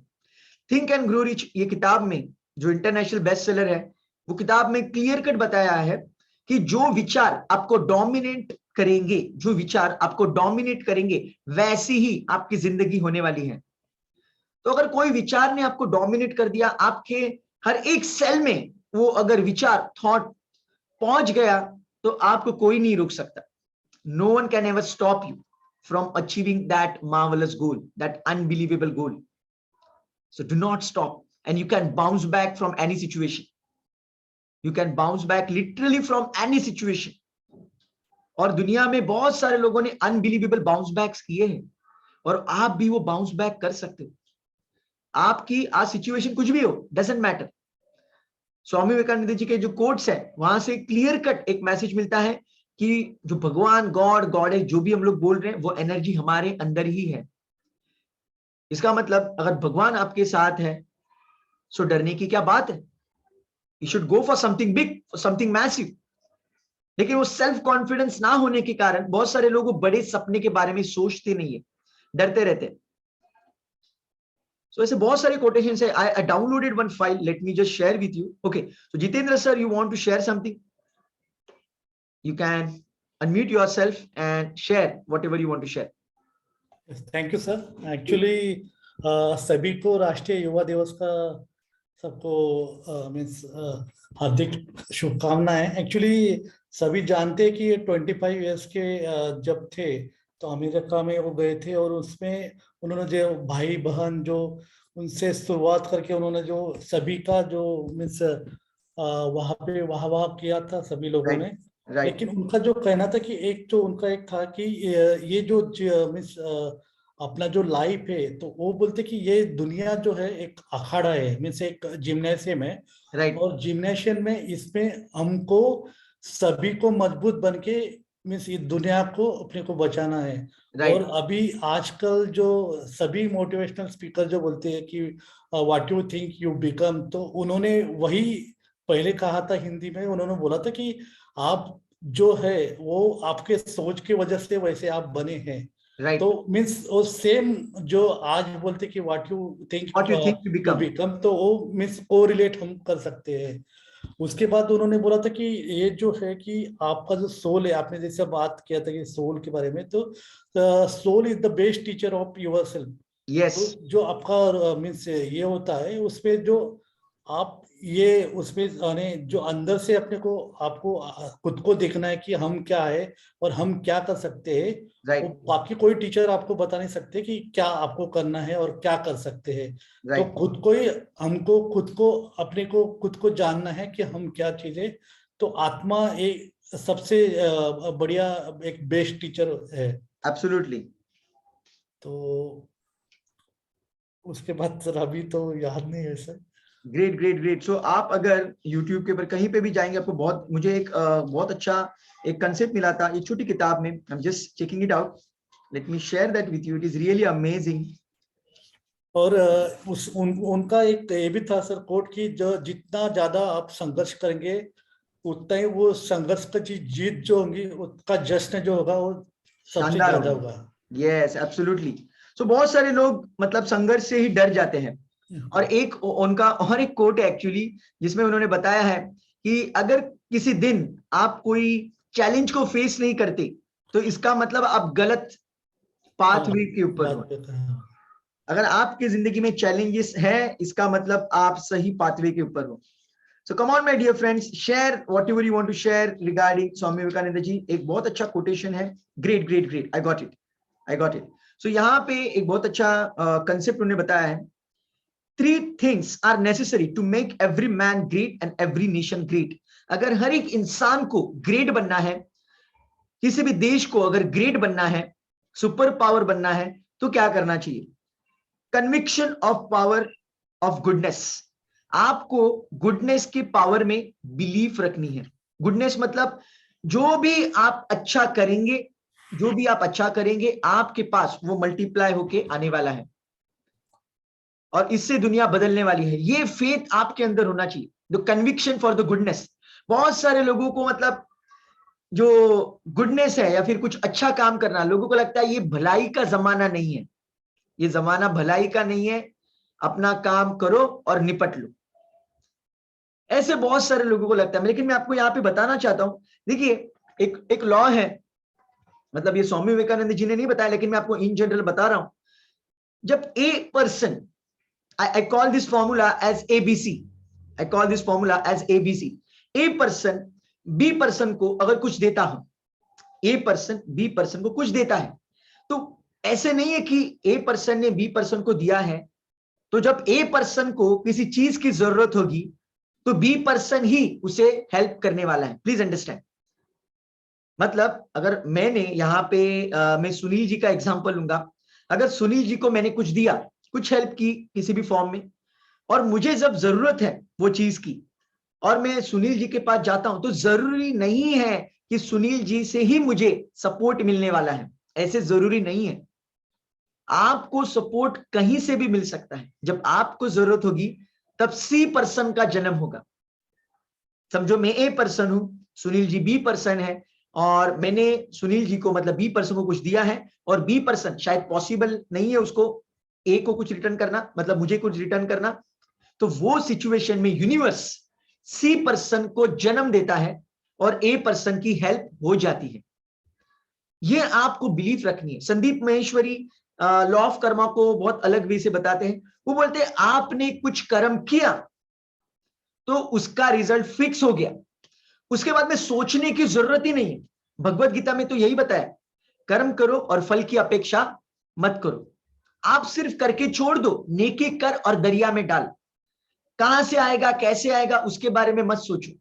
थिंक एंड ग्रो रिच ये किताब में जो इंटरनेशनल बेस्ट सेलर है, वो किताब में क्लियर कट बताया है कि जो विचार आपको डोमिनेट करेंगे, जो विचार आपको डोमिनेट करेंगे वैसी ही आपकी जिंदगी होने वाली है। तो अगर कोई विचार ने आपको डोमिनेट कर दिया, आपके हर एक सेल में वो अगर विचार, थॉट पहुंच गया तो आपको कोई नहीं रोक सकता। No one can ever stop you from achieving that marvellous goal, that unbelievable goal. So do not stop and you can bounce back from any situation. You can bounce back literally from any situation. और दुनिया में बहुत सारे लोगों ने अनबिलीवेबल बाउंस बैक्स किए हैं और आप भी वो बाउंस बैक कर सकते हो। आपकी आज सिचुएशन कुछ भी हो, डजंट मैटर। स्वामी विवेकानंद जी के जो कोट्स है वहां से क्लियर कट एक मैसेज मिलता है कि जो भगवान, गॉड, गॉडेस, जो भी हम लोग बोल रहे हैं वो एनर्जी हमारे अंदर ही है। इसका मतलब अगर भगवान आपके साथ है सो डरने की क्या बात है। You should go for something big, for something massive. लेकिन वो सेल्फ कॉन्फिडेंस ना होने के कारण बहुत सारे लोग बड़े सपने के बारे में सोचते नहीं है, डरते रहते हैं। So ऐसे बहुत सारे quotations है. I downloaded one file. Let me just share with you. Okay. So Jitendra sir, you want to share something? You can unmute yourself and share whatever you want to share. Thank you sir. Actually सभी को राष्ट्रीय युवा दिवस का सबको मीन्स हार्दिक शुभकामनाएं. एक्चुअली सभी जानते हैं कि ये 25 इयर्स के जब थे तो अमेरिका में वो गए थे और उसमें उन्होंने जो भाई बहन जो उनसे शुरुआत करके उन्होंने जो सभी का जो मीन्स वहाँ पे वाह किया था सभी लोगों ने. लेकिन उनका जो कहना था कि एक जो उनका एक था कि ये जो मीन्स अपना जो लाइफ है तो वो बोलते कि ये दुनिया जो है एक अखाड़ा है, मीन्स एक जिम्नेशियम है. और जिम्नेशियम में इसमें हमको सभी को मजबूत बन के मीन्स इस दुनिया को अपने को बचाना है. और अभी आजकल जो सभी मोटिवेशनल स्पीकर जो बोलते हैं कि what you think you become, तो उन्होंने वही पहले कहा था हिंदी में. उन्होंने बोला था कि आप जो है वो आपके सोच की वजह से वैसे आप बने हैं. तो मीन्स वो सेम जो आज बोलते कि what you think you become, तो वो मीन्स कोरिलेट हम कर सकते हैं. उसके बाद उन्होंने बोला था कि ये जो है कि आपका जो सोल है, आपने जैसे बात किया था कि सोल के बारे में, तो soul is the best teacher of yourself. Yes. तो जो आपका मीन्स ये होता है उसमें जो आप ये उसमें जो अंदर से अपने को आपको खुद को देखना है कि हम क्या है और हम क्या कर सकते हैं. तो बाकी कोई टीचर आपको बता नहीं सकते कि क्या आपको करना है और क्या कर सकते हैं. तो खुद को ही हमको खुद को अपने को खुद को जानना है कि हम क्या चीजें. तो आत्मा एक सबसे बढ़िया एक बेस्ट टीचर है. एब्सोल्युटली. तो उसके बाद सर अभी तो याद नहीं है sir. Great great great. So आप अगर YouTube के ऊपर कहीं पे भी जाएंगे आपको मुझे एक बहुत अच्छा एक कंसेप्ट मिला था एक छोटी किताब में. I am just checking it out. Let me share that with you. It is really amazing. और उनका एक ये भी था सर कोट कि जो जितना ज्यादा आप संघर्ष करेंगे उतना ही वो संघर्ष का जीत जो होगी उसका जश्न जो होगा वो सबसे ज्यादा होगा. Yes absolutely. सो बहुत सारे लोग मतलब संघर्ष से ही डर जाते हैं. और एक उनका और एक कोट है एक्चुअली जिसमें उन्होंने बताया है कि अगर किसी दिन आप कोई चैलेंज को फेस नहीं करते तो इसका मतलब आप गलत पाथवे के ऊपर हो. अगर आपकी जिंदगी में चैलेंजेस है इसका मतलब आप सही पाथवे के ऊपर हो. So come on my dear friends, share whatever you want to share regarding Swami Vivekananda ji. एक बहुत अच्छा कोटेशन है. Great great great. I got it. So यहाँ पे एक बहुत अच्छा कंसेप्ट उन्होंने बताया है. 3 things are necessary to make every man great and every nation great. अगर हर एक इंसान को ग्रेट बनना है, किसी भी देश को अगर ग्रेट बनना है, सुपर पावर बनना है, तो क्या करना चाहिए? Conviction of power of goodness. आपको गुडनेस की पावर में बिलीफ रखनी है. गुडनेस मतलब जो भी आप अच्छा करेंगे आपके पास वो मल्टीप्लाई होके आने वाला है और इससे दुनिया बदलने वाली है. ये फेथ आपके अंदर होना चाहिए. The conviction for the goodness. बहुत सारे लोगों को मतलब जो गुडनेस है या फिर कुछ अच्छा काम करना, लोगों को लगता है ये भलाई का जमाना नहीं है. ये जमाना भलाई का नहीं है. अपना काम करो और निपट लो. ऐसे बहुत सारे लोगों को लगता है. लेकिन मैं आपको यहाँ पे बताना चाहता हूं, देखिए एक लॉ है. मतलब ये स्वामी विवेकानंद जी ने नहीं बताया लेकिन मैं आपको इन जनरल बता रहा हूं. जब a person, I call this formula as ABC. A person B person को अगर कुछ देता हो, A person B person को कुछ देता है, तो ऐसे नहीं है कि A person ने B person को दिया है तो जब A person को किसी चीज की जरूरत होगी तो B person ही उसे हेल्प करने वाला है. Please understand. मतलब अगर मैंने यहाँ पे मैं सुनील जी का एग्जांपल लूंगा. अगर सुनील जी को मैंने कुछ दिया, कुछ हेल्प की किसी भी फॉर्म में, और मुझे जब जरूरत है वो चीज की और मैं सुनील जी के पास जाता हूं, तो जरूरी नहीं है कि सुनील जी से ही मुझे सपोर्ट मिलने वाला है. ऐसे जरूरी नहीं है. आपको सपोर्ट कहीं से भी मिल सकता है. जब आपको जरूरत होगी तब C पर्सन का जन्म होगा. समझो मैं A पर्सन हूं, सुनील जी B पर्सन है और मैंने सुनील जी को मतलब B पर्सन को कुछ दिया है और B पर्सन शायद पॉसिबल नहीं है उसको ए को कुछ रिटर्न करना, मतलब मुझे कुछ रिटर्न करना, तो वो सिचुएशन में यूनिवर्स सी पर्सन को जन्म देता है और ए पर्सन की हेल्प हो जाती है। ये आपको बिलीफ रखनी है। संदीप महेश्वरी लॉ ऑफ कर्मा को बहुत अलग वे से बताते हैं। वो बोलते हैं आपने कुछ कर्म किया तो उसका रिजल्ट फिक्स हो गया, उसके बाद में सोचने की जरूरत ही नहीं है। भगवत गीता में तो यही बताया, कर्म करो और फल की अपेक्षा मत करो। आप सिर्फ करके छोड़ दो, नेकी कर और दरिया में डाल। कहां से आएगा कैसे आएगा उसके बारे में मत सोचो,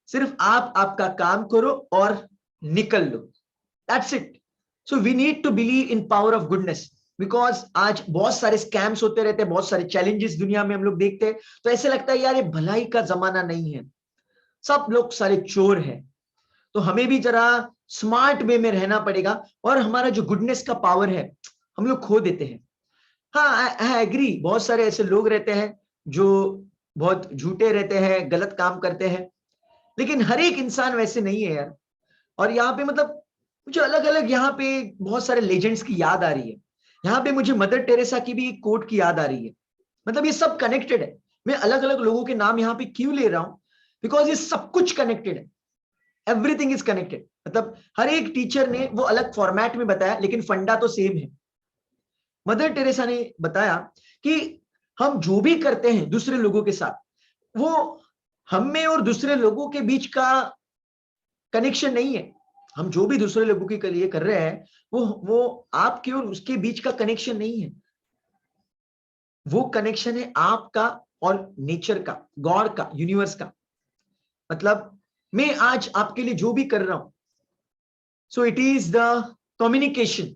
सिर्फ आप आपका काम करो और निकल लो। That's it. So we need to believe in power of goodness, because आज बहुत सारे स्कैम्स होते रहते हैं, बहुत सारे चैलेंजेस दुनिया में हम लोग देखते हैं, तो ऐसे लगता है यार ये भलाई का जमाना नहीं है, सब लोग सारे चोर हैं। तो हमें भी जरा स्मार्ट वे में रहना पड़ेगा, और हमारा जो गुडनेस का पावर है हम लोग खो देते हैं। हाँ, आई एग्री, बहुत सारे ऐसे लोग रहते हैं जो बहुत झूठे रहते हैं, गलत काम करते हैं, लेकिन हर एक इंसान वैसे नहीं है यार। और यहाँ पे मतलब मुझे अलग अलग यहाँ पे बहुत सारे लेजेंड्स की याद आ रही है। यहाँ पे मुझे मदर टेरेसा की भी एक कोट की याद आ रही है। मतलब ये सब कनेक्टेड है। मैं अलग अलग लोगों के नाम यहाँ पे क्यों ले रहा हूं, बिकॉज ये सब कुछ कनेक्टेड है, एवरीथिंग इज कनेक्टेड। मतलब हर एक टीचर ने वो अलग फॉर्मेट में बताया, लेकिन फंडा तो सेम है। मदर टेरेसा ने बताया कि हम जो भी करते हैं दूसरे लोगों के साथ, वो हम में और दूसरे लोगों के बीच का कनेक्शन नहीं है। हम जो भी दूसरे लोगों के लिए कर रहे हैं, वो आपके और उसके बीच का कनेक्शन नहीं है, वो कनेक्शन है आपका और नेचर का, गॉड का, यूनिवर्स का। मतलब मैं आज आपके लिए जो भी कर रहा हूं, so it is the communication,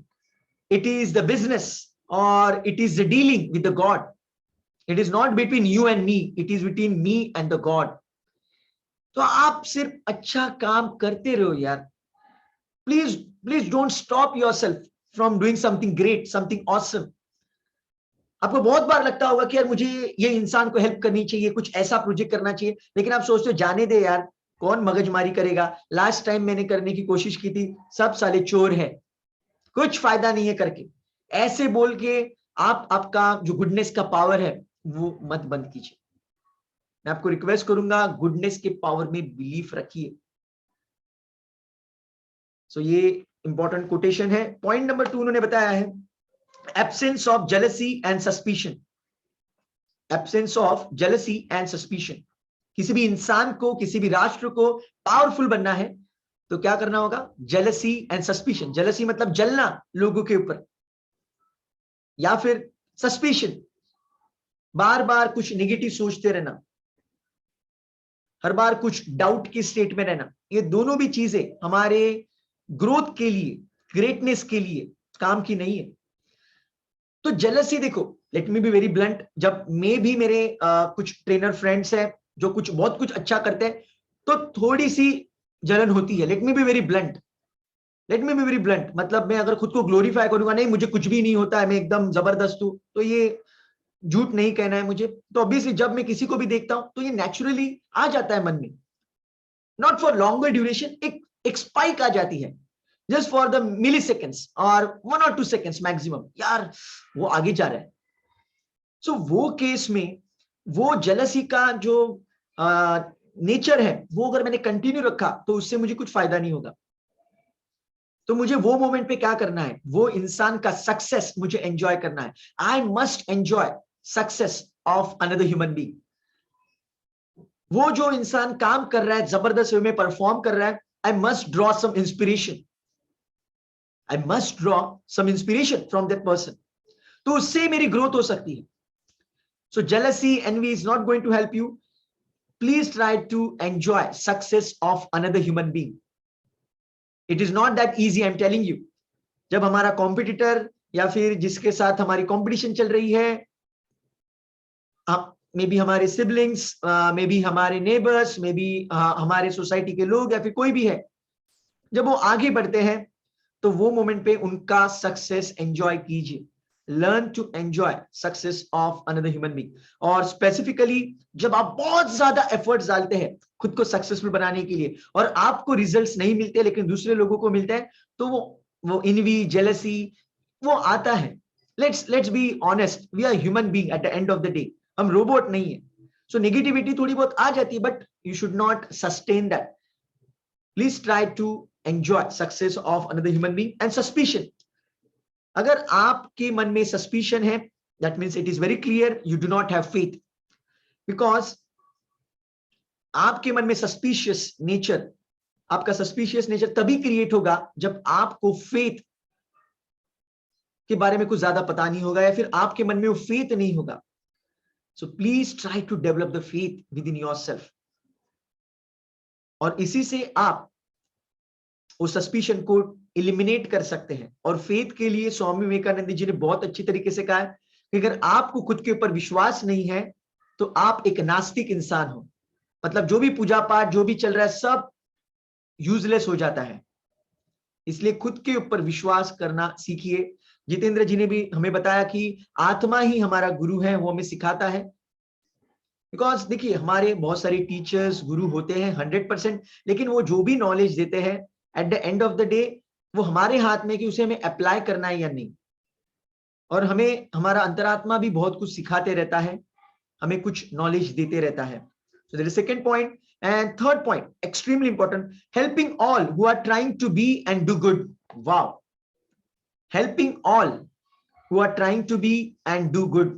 it is the business, or it is the dealing with the God. It is not between you and me, it is between me and the God. तो आप सिर्फ अच्छा काम करते रहो यार, please please don't stop yourself from doing something great, something awesome. आपको बहुत बार लगता होगा कि यार मुझे ये इंसान को हेल्प करनी चाहिए, कुछ ऐसा प्रोजेक्ट करना चाहिए, लेकिन आप सोचते हो जाने दे यार, कौन मगजमारी करेगा, लास्ट टाइम मैंने करने की कोशिश की थी, सब साले चोर है, कुछ फायदा नहीं है करके ऐसे बोल के आप आपका जो गुडनेस का पावर है वो मत बंद कीजिए। मैं आपको रिक्वेस्ट करूंगा, गुडनेस के पावर में बिलीफ रखिए। सो ये इंपॉर्टेंट कोटेशन है। पॉइंट नंबर 2 उन्होंने बताया है, absence of jealousy and suspicion. Absence of jealousy and suspicion. किसी भी इंसान को, किसी भी राष्ट्र को पावरफुल बनना है तो क्या करना होगा, जेलसी एंड सस्पिशन। जेलसी मतलब जलना लोगों के ऊपर, या फिर सस्पिशन, बार बार कुछ नेगेटिव सोचते रहना, हर बार कुछ डाउट की स्टेट में रहना। ये दोनों भी चीजें हमारे ग्रोथ के लिए, ग्रेटनेस के लिए काम की नहीं है। तो जेलसी देखो, let me be very blunt, जब मैं भी मेरे कुछ ट्रेनर फ्रेंड्स हैं जो कुछ बहुत कुछ अच्छा करते हैं, तो थोड़ी सी जलन होती है। Let me be very blunt, let me be very blunt, मतलब मैं अगर खुद को ग्लोरीफाई करूंगा, नहीं मुझे कुछ भी नहीं होता है, मैं एकदम जबरदस्त हूं, तो ये झूठ नहीं कहना है मुझे। तो ऑब्वियसली जब मैं किसी को भी देखता हूं तो ये नेचुरली आ जाता है मन में, नॉट फॉर लॉन्गर ड्यूरेशन, एक स्पाइक आ जाती है, just for the milliseconds और 1 or 2 seconds मैक्सिमम, यार वो आगे जा रहा है। सो वो केस में वो जेलसी का जो नेचर है, वो अगर मैंने कंटिन्यू रखा तो उससे मुझे कुछ फायदा नहीं होगा। तो मुझे वो मोमेंट पे क्या करना है, वो इंसान का सक्सेस मुझे एंजॉय करना है। I must enjoy success of another human being. वो जो इंसान काम कर रहा है, जबरदस्त वे में परफॉर्म कर रहा है, I must draw some inspiration, I must draw some inspiration from that person, तो उससे मेरी ग्रोथ हो सकती है। So jealousy, envy is not going to help you. Please try to enjoy success of another human being. It is not that easy, I am telling you. जब हमारा कॉम्पिटिटर या फिर जिसके साथ हमारी कंपटीशन चल रही है, मे बी हमारे सिबलिंग्स, मे बी हमारे नेबर्स, मे बी हमारे सोसाइटी के लोग, या फिर कोई भी है, जब वो आगे बढ़ते हैं तो वो मोमेंट पे उनका सक्सेस एंजॉय कीजिए। Learn to enjoy success of another human being. और स्पेसिफिकली जब आप बहुत ज्यादा एफर्ट्स डालते हैं खुद को सक्सेसफुल बनाने के लिए और आपको रिजल्ट्स नहीं मिलते लेकिन दूसरे लोगों को मिलते हैं, तो वो इनवी, जेलसी वो आता है। let's be honest, we are human being at the end of the day. हम रोबोट नहीं है. So negativity थोड़ी बहुत आ जाती है, but you should not sustain that. Please try to enjoy success of another human being. And suspicion, अगर आपके मन में suspicion है, that means it is very clear you do not have faith, because आपके मन में suspicious nature, आपका suspicious nature तभी create होगा जब आपको faith के बारे में कुछ ज्यादा पता नहीं होगा, या फिर आपके मन में वो faith नहीं होगा. So please try to develop the faith within yourself. और इसी से आप उस सस्पिशन को एलिमिनेट कर सकते हैं. और फेथ के लिए स्वामी विवेकानंद जी ने बहुत अच्छी तरीके से कहा है कि अगर आपको खुद के ऊपर विश्वास नहीं है तो आप एक नास्तिक इंसान हो. मतलब जो भी पूजा पाठ जो भी चल रहा है सब यूजलेस हो जाता है. इसलिए खुद के ऊपर विश्वास करना सीखिए. जितेंद्र जी ने भी हमें बताया कि आत्मा ही हमारा गुरु है, वो हमें सिखाता है. बिकॉज देखिए हमारे बहुत सारे टीचर्स गुरु होते हैं 100%, लेकिन वो जो भी नॉलेज देते हैं at the end of the day वो हमारे हाथ में कि उसे हमें अप्लाई करना है या नहीं. और हमें हमारा अंतरात्मा भी बहुत कुछ सिखाते रहता है, हमें कुछ नॉलेज देते रहता है. So there is second point. And third point, extremely important, helping all who are trying to be and do good. Wow. Helping all who are trying to be and do good.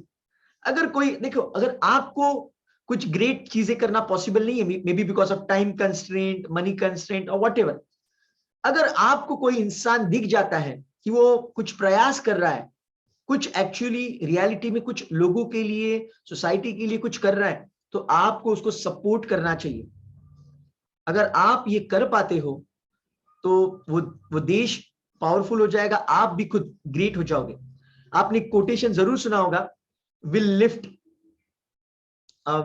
अगर कोई देखो, अगर आपको कुछ ग्रेट चीजें करना पॉसिबल नहीं है, may be because of time constraint, money constraint और व्हाटएवर, अगर आपको कोई इंसान दिख जाता है कि वो कुछ प्रयास कर रहा है, कुछ एक्चुअली रियलिटी में कुछ लोगों के लिए, सोसाइटी के लिए कुछ कर रहा है, तो आपको उसको सपोर्ट करना चाहिए. अगर आप ये कर पाते हो तो वो देश पावरफुल हो जाएगा, आप भी खुद ग्रेट हो जाओगे. आपने कोटेशन जरूर सुना होगा, will lift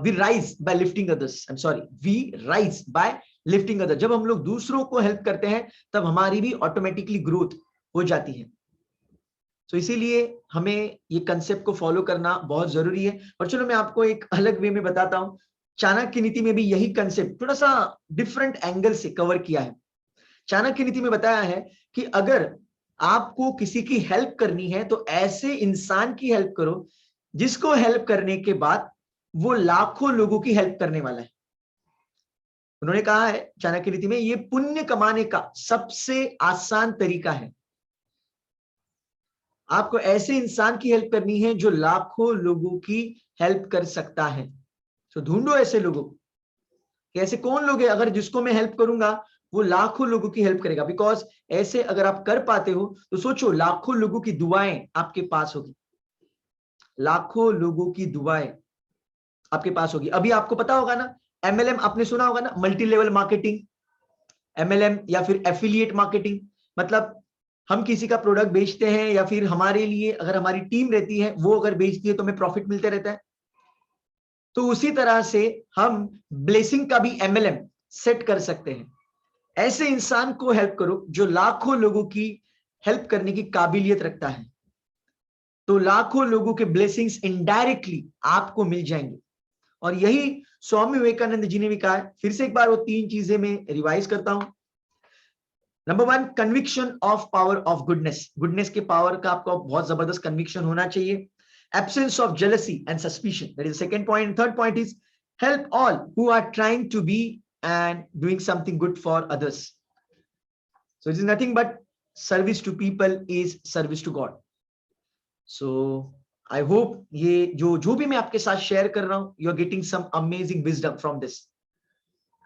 we rise by lifting others. I'm sorry, we rise by lifting others. जब हम लोग दूसरों को हेल्प करते हैं तब हमारी भी ऑटोमेटिकली ग्रोथ हो जाती है. तो इसीलिए हमें ये कंसेप्ट को फॉलो करना बहुत जरूरी है. और चलो मैं आपको एक अलग वे में बताता हूं. चाणक्य नीति में भी यही कंसेप्ट थोड़ा सा डिफरेंट एंगल से कवर किया है. चाणक्य नीति में बताया है कि अगर आपको किसी की हेल्प करनी है तो ऐसे इंसान की हेल्प करो जिसको हेल्प करने के बाद वो लाखों लोगों की हेल्प करने वाला है. उन्होंने कहा है चाणक्य नीति में, ये पुण्य कमाने का सबसे आसान तरीका है. आपको ऐसे इंसान की हेल्प करनी है जो लाखों लोगों की हेल्प कर सकता है. तो ढूंढो ऐसे लोगों कि ऐसे कौन लोग हैं अगर जिसको मैं हेल्प करूंगा वो लाखों लोगों की हेल्प करेगा. बिकॉज ऐसे अगर आप कर पाते हो तो सोचो लाखों लोगों की दुआएं आपके पास होगी, लाखों लोगों की दुआएं आपके पास होगी. अभी आपको पता होगा ना, MLM आपने सुना होगा ना, मल्टी लेवल मार्केटिंग, MLM या फिर एफिलिएट मार्केटिंग. मतलब हम किसी का प्रोडक्ट बेचते हैं या फिर हमारे लिए अगर हमारी टीम रहती है वो अगर बेचती है तो हमें प्रॉफिट मिलते रहता है. तो उसी तरह से हम ब्लेसिंग का भी MLM सेट कर सकते हैं. ऐसे इंसान को हेल्प करो जो लाखों लोगों की हेल्प करने की काबिलियत रखता है, तो लाखों लोगों के ब्लेसिंग्स इनडायरेक्टली आपको मिल जाएंगे. और यही स्वामी विवेकानंद जी ने भी कहा है. फिर से एक बार वो 3 चीजें मैं रिवाइज करता हूं. Number 1, conviction of power of goodness. Goodness के पावर का आपको बहुत जबरदस्त कन्विक्शन होना चाहिए. Absence of jealousy and suspicion, that is second point. Third point is help all who are trying to be and doing something good for others. So it is nothing but service to people is service to God. So I hope ये जो भी मैं आपके साथ शेयर कर रहा हूं, you are getting some amazing wisdom from this.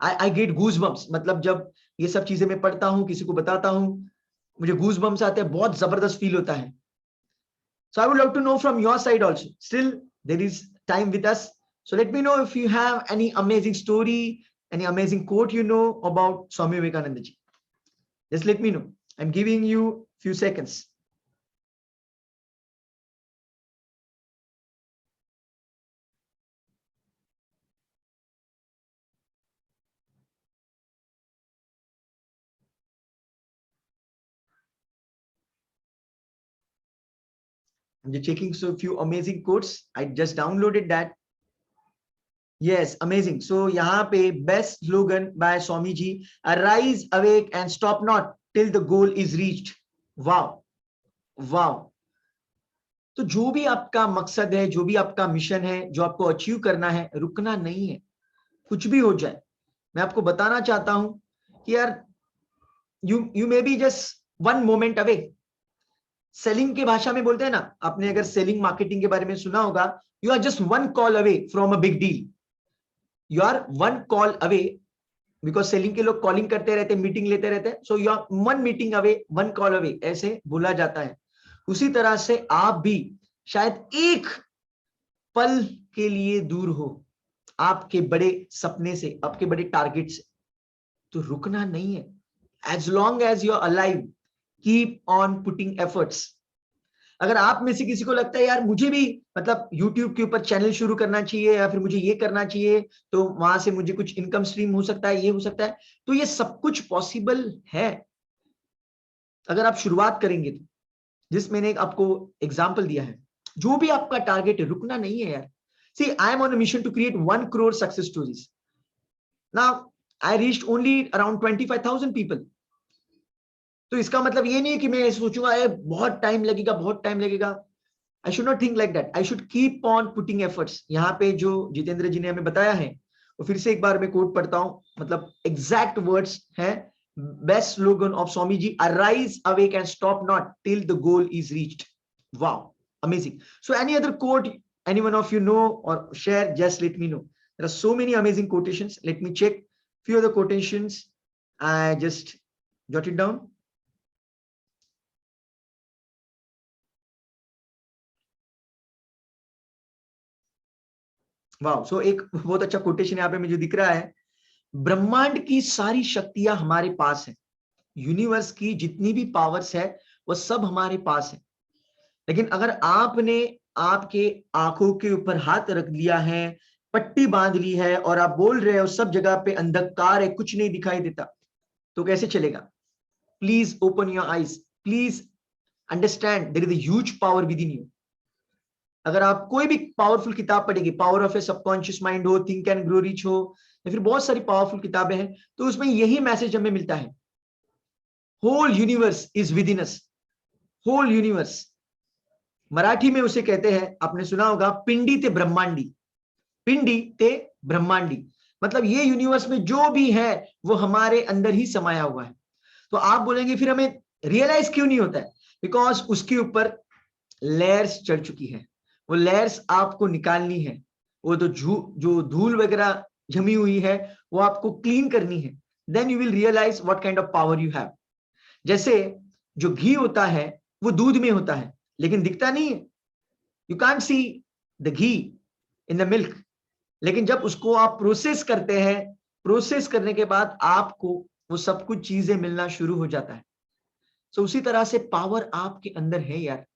I get goosebumps. मतलब जब ये सब चीजें मैं पढ़ता हूं, किसी को बताता हूं, मुझे goosebumps आते हैं, बहुत जबरदस्त फील होता है. So I would love to know from your side also. Still there is time with us, so let me know if you have any amazing story, any amazing quote you know about Swami Vivekananda ji. Just let me know. I'm giving you few seconds. I'm just checking so few amazing quotes. I just downloaded that. Yes, amazing. So यहाँ पे best slogan by Swami ji, arise, awake and stop not till the goal is reached. Wow. Wow. तो जो भी आपका मकसद है, जो भी आपका मिशन है, जो आपको अचीव करना है, रुकना नहीं है, कुछ भी हो जाए। मैं आपको बताना चाहता हूं कि यार you may be just one moment away. Selling के भाषा में बोलते हैं ना, आपने अगर सेलिंग मार्केटिंग के बारे में सुना होगा, you are just one call away from a big deal. You are one call away, because selling के लोग कॉलिंग करते रहते हैं, मीटिंग लेते रहते हैं, so you are one meeting away, one call away, ऐसे बोला जाता है। उसी तरह से आप भी शायद एक पल के लिए दूर हो आपके बड़े सपने से, आपके बड़े टारगेट से। तो रुकना नहीं है। As long as you are alive, keep on putting efforts. अगर आप में से किसी को लगता है यार मुझे भी मतलब YouTube के ऊपर चैनल शुरू करना चाहिए, या फिर मुझे ये करना चाहिए, तो वहां से मुझे कुछ इनकम स्ट्रीम हो सकता है, ये हो सकता है, तो ये सब कुछ पॉसिबल है अगर आप शुरुआत करेंगे तो। जिस मैंने आपको एग्जाम्पल दिया है, जो भी आपका टारगेट है, रुकना नहीं है यार। See, I am on a mission to create 1 crore success stories. Now I reached only around 25,000 people. तो इसका मतलब ये नहीं है कि मैं सोचूंगा बहुत टाइम लगेगा, बहुत टाइम लगेगा। I should not think like that. I should keep on putting efforts. यहाँ पे जो जितेंद्र जी ने हमें बताया है, वो फिर से एक बार मैं कोट पढ़ता हूँ, मतलब एग्जैक्ट वर्ड्स हैं। Best slogan of Swami ji, arise awake and stop not till the goal is reached. Wow, amazing. So any other quote any one of you know or share, just let me know. There are so many amazing quotations. Let me check few of the quotations. I just jot it down. वाह, सो एक बहुत अच्छा कोटेशन यहाँ पे मुझे दिख रहा है। ब्रह्मांड की सारी शक्तियां हमारे पास है, यूनिवर्स की जितनी भी पावर्स है वो सब हमारे पास है। लेकिन अगर आपने आपके आंखों के ऊपर हाथ रख दिया है, पट्टी बांध ली है, और आप बोल रहे हो सब जगह पे अंधकार है, कुछ नहीं दिखाई देता, तो कैसे चलेगा? Please open your eyes, please understand there is a huge power within you. अगर आप कोई भी पावरफुल किताब पढ़ेंगे, power of a subconscious mind हो, थिंक एंड ग्रो रिच हो, या फिर बहुत सारी पावरफुल किताबें हैं, तो उसमें यही मैसेज हमें मिलता है, whole universe is within us. Whole universe, Marathi में उसे कहते हैं, आपने सुना होगा, पिंडी ते ब्रह्मांडी। पिंडी ते ब्रह्मांडी मतलब ये यूनिवर्स में जो भी है वो हमारे अंदर ही समाया हुआ है। तो आप बोलेंगे फिर हमें रियलाइज क्यों नहीं होता है? बिकॉज उसके ऊपर लेयर्स चढ़ चुकी है, वो लेयर्स आपको निकालनी है। वो तो जो धूल वगैरह जमी हुई है वो आपको क्लीन करनी है। Then you will realise what kind of power you have. जैसे जो घी होता है वो दूध में होता है लेकिन दिखता नहीं है, you can't see the ghee in the milk. लेकिन जब उसको आप प्रोसेस करते हैं, प्रोसेस करने के बाद आपको वो सब कुछ चीजें मिलना शुरू हो जाता है। सो उसी तरह से पावर आपके अंदर है यार।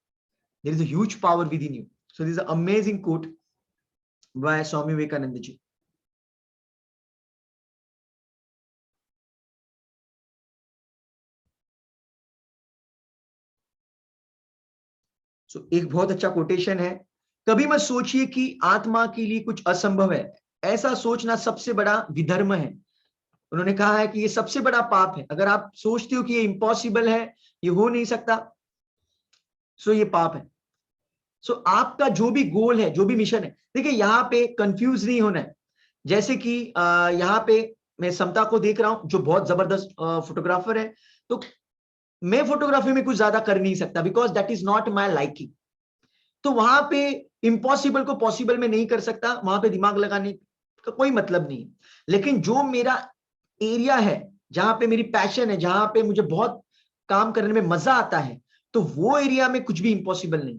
There is a huge power within you. So this is an amazing quote by Swami Vivekananda ji. So एक बहुत अच्छा कोटेशन है, कभी मत सोचिए कि आत्मा के लिए कुछ असंभव है, ऐसा सोचना सबसे बड़ा विधर्म है। उन्होंने कहा है कि ये सबसे बड़ा पाप है। अगर आप सोचते हो कि ये इम्पॉसिबल है, ये हो नहीं सकता, सो ये पाप है। सो आपका जो भी गोल है, जो भी मिशन है, देखिए यहाँ पे कंफ्यूज नहीं होना है। जैसे कि यहाँ पे मैं समता को देख रहा हूं जो बहुत जबरदस्त फोटोग्राफर है, तो मैं फोटोग्राफी में कुछ ज्यादा कर नहीं सकता because that is not my liking. तो वहां पे इम्पॉसिबल को पॉसिबल में नहीं कर सकता, वहां पे दिमाग लगाने का कोई मतलब नहीं है। लेकिन जो मेरा एरिया है, जहां पे मेरी पैशन है, जहां पे मुझे बहुत काम करने में मजा आता है, तो वो एरिया में कुछ भी इम्पॉसिबल नहीं।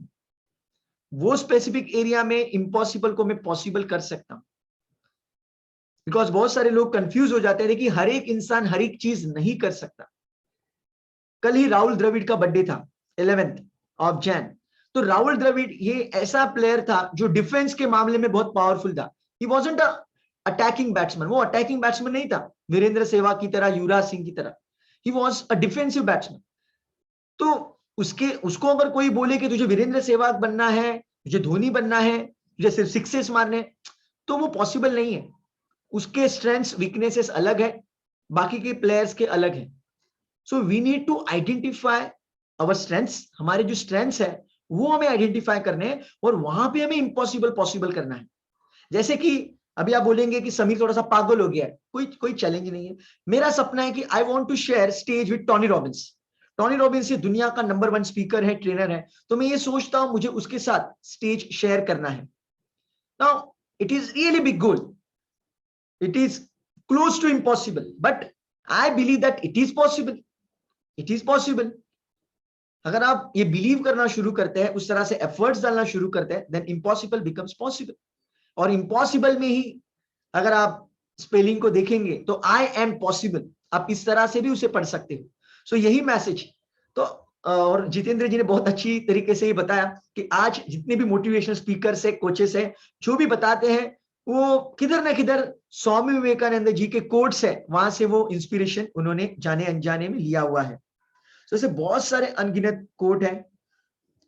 वो स्पेसिफिक एरिया में इम्पॉसिबल को मैं पॉसिबल कर सकता हूं। बिकॉज बहुत सारे लोग कंफ्यूज हो जाते हैं कि हर एक इंसान हर एक चीज नहीं कर सकता। कल ही राहुल द्रविड़ का बर्थडे था, 11th of Jan। तो राहुल द्रविड़ ये ऐसा प्लेयर था जो डिफेंस के मामले में बहुत पावरफुल था। ही वॉजंट अ अटैकिंग बैट्समैन, वो अटैकिंग बैट्समैन नहीं था वीरेंद्र सहवाग की तरह, युवराज सिंह की तरह। He was a defensive batsman. तो उसको अगर कोई बोले कि तुझे वीरेंद्र सहवाग बनना है, तुझे धोनी बनना है, तुझे सिर्फ सिक्सेस मारने, तो वो पॉसिबल नहीं है। उसके स्ट्रेंथ्स वीकनेसेस अलग है, बाकी के प्लेयर्स के अलग है। So we need to identify our strengths. हमारे जो स्ट्रेंथ्स है वो हमें आइडेंटिफाई करने हैं और वहां पे हमें इम्पॉसिबल पॉसिबल करना है। जैसे कि अभी आप बोलेंगे कि समीर थोड़ा सा पागल हो गया है, कोई कोई चैलेंज नहीं है। मेरा सपना है कि I want to share stage with Tony Robbins. Tony Robbins ये दुनिया का नंबर 1 स्पीकर है, ट्रेनर है, तो मैं ये सोचता हूं मुझे उसके साथ स्टेज शेयर करना है। Now it is really big goal, it is close to impossible, but I believe that it is possible, it is possible. अगर आप ये बिलीव करना शुरू करते हैं, उस तरह से एफर्ट्स डालना शुरू करते हैं, देन इम्पॉसिबल बिकम्स पॉसिबल। और इम्पॉसिबल में ही अगर आप स्पेलिंग को देखेंगे तो आई एम पॉसिबल, आप इस तरह से भी उसे पढ़ सकते हो। सो यही मैसेज। तो और जितेंद्र जी ने बहुत अच्छी तरीके से ये बताया कि आज जितने भी मोटिवेशनल स्पीकर्स है, कोचेस है, जो भी बताते हैं वो किधर ना किधर स्वामी विवेकानंद जी के कोट्स है, वहां से वो इंस्पिरेशन उन्होंने जाने अनजाने में लिया हुआ है। तो ऐसे बहुत सारे अनगिनत कोट है।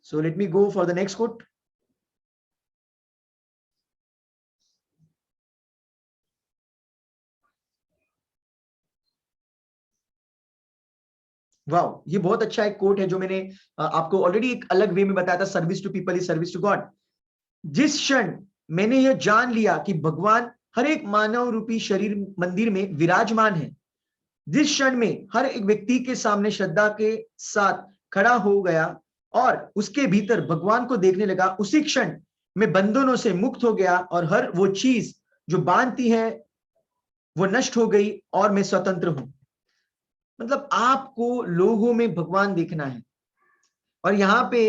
So let me go for the next quote. वाह, ये बहुत अच्छा एक कोट है जो मैंने आपको ऑलरेडी एक अलग वे में बताया था, service to people is service to God. जिस क्षण मैंने यह जान लिया कि भगवान हर एक मानव रूपी शरीर मंदिर में विराजमान है, जिस क्षण में हर एक व्यक्ति के सामने श्रद्धा के साथ खड़ा हो गया और उसके भीतर भगवान को देखने लगा, उसी क्षण मैं बंधनों से मुक्त हो गया और हर वो चीज जो बांधती है वो नष्ट हो गई और मैं स्वतंत्र हूं। मतलब आपको लोगों में भगवान देखना है। और यहाँ पे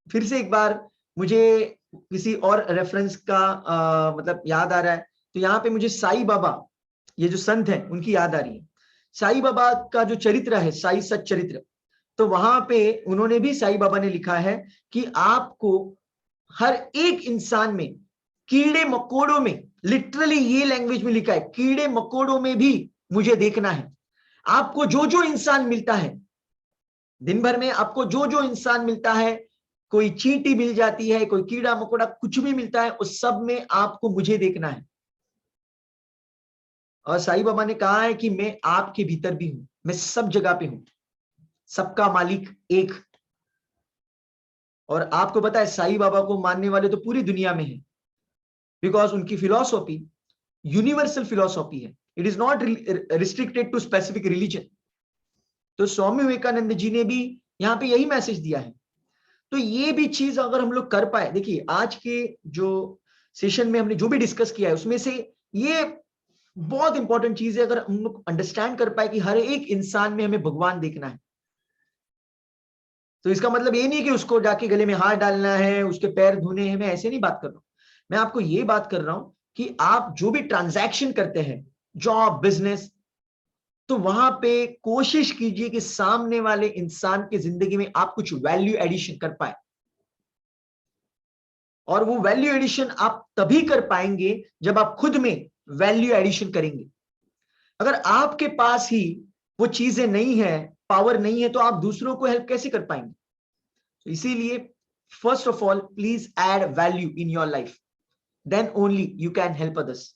फिर से एक बार मुझे किसी और रेफरेंस का मतलब याद आ रहा है, तो यहाँ पे मुझे साईं बाबा, ये जो संत है, उनकी याद आ रही है। साईं बाबा का जो चरित्र है, साईं सच्चरित्र, तो वहां पे उन्होंने भी, साईं बाबा ने लिखा है कि आपको हर एक इंसान में, कीड़े मकोड़ों में, लिटरली ये लैंग्वेज में लिखा है, कीड़े मकोड़ों में भी मुझे देखना है। आपको जो जो इंसान मिलता है दिन भर में, आपको जो जो इंसान मिलता है, कोई चींटी मिल जाती है, कोई कीड़ा मकोड़ा, कुछ भी मिलता है, उस सब में आपको मुझे देखना है। और साईं बाबा ने कहा है कि मैं आपके भीतर भी हूं, मैं सब जगह पे हूं, सबका मालिक एक। और आपको पता है साईं बाबा को मानने वाले तो पूरी दुनिया में है, बिकॉज उनकी फिलॉसफी यूनिवर्सल फिलॉसफी है, it is not restricted to specific religion. तो स्वामी विवेकानंद जी ने भी यहाँ पे यही मैसेज दिया है। तो ये भी चीज अगर हम लोग कर पाए, देखिए आज के जो सेशन में हमने जो भी डिस्कस किया है उसमें से ये बहुत इंपॉर्टेंट चीज है, अगर हम लोग अंडरस्टैंड कर पाए कि हर एक इंसान में हमें भगवान देखना है, तो इसका मतलब ये नहीं है कि उसको जाके गले में हाथ डालना है, उसके पैर धोने हैं, मैं ऐसे नहीं बात कर रहा हूं। मैं आपको ये बात कर रहा हूं कि आप जो भी ट्रांजैक्शन करते हैं, जॉब, बिजनेस, तो वहां पे कोशिश कीजिए कि सामने वाले इंसान की जिंदगी में आप कुछ वैल्यू एडिशन कर पाए। और वो वैल्यू एडिशन आप तभी कर पाएंगे जब आप खुद में वैल्यू एडिशन करेंगे। अगर आपके पास ही वो चीजें नहीं है, पावर नहीं है, तो आप दूसरों को हेल्प कैसे कर पाएंगे? तो इसीलिए first of all please add value in your life, then only you can help others.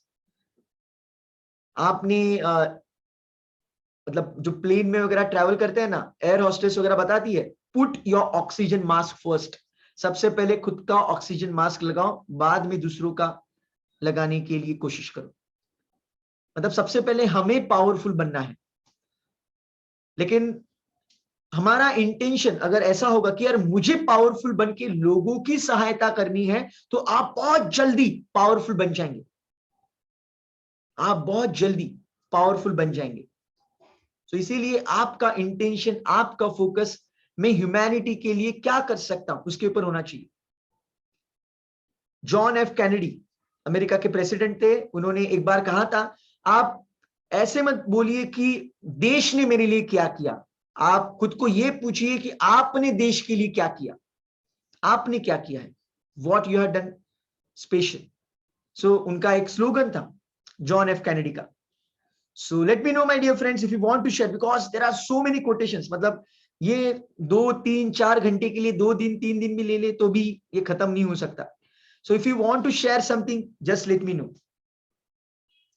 आपने मतलब जो प्लेन में वगैरह ट्रैवल करते हैं ना, एयर होस्टेस वगैरह बताती है, put your oxygen mask first. सबसे पहले खुद का ऑक्सीजन मास्क लगाओ, बाद में दूसरों का लगाने के लिए कोशिश करो। मतलब सबसे पहले हमें पावरफुल बनना है। लेकिन हमारा इंटेंशन अगर ऐसा होगा कि यार मुझे पावरफुल बन के लोगों की सहायता करनी है, तो आप बहुत जल्दी पावरफुल बन जाएंगे, आप बहुत जल्दी पावरफुल बन जाएंगे। तो इसीलिए आपका इंटेंशन, आपका फोकस, मैं ह्यूमैनिटी के लिए क्या कर सकता हूं, उसके ऊपर होना चाहिए। जॉन एफ कैनेडी अमेरिका के प्रेसिडेंट थे, उन्होंने एक बार कहा था, आप ऐसे मत बोलिए कि देश ने मेरे लिए क्या किया, आप खुद को यह पूछिए कि आपने देश के लिए क्या किया, आपने क्या किया है, what you have done special. So उनका एक स्लोगन था जॉन एफ कैनेडी का। So let me know my dear friends if you want to share, because there are so many quotations. मतलब ये 2 3 4 घंटे के लिए 2 दिन 3 दिन भी ले ले तो भी ये खत्म नहीं हो सकता। So if you want to share something just let me know.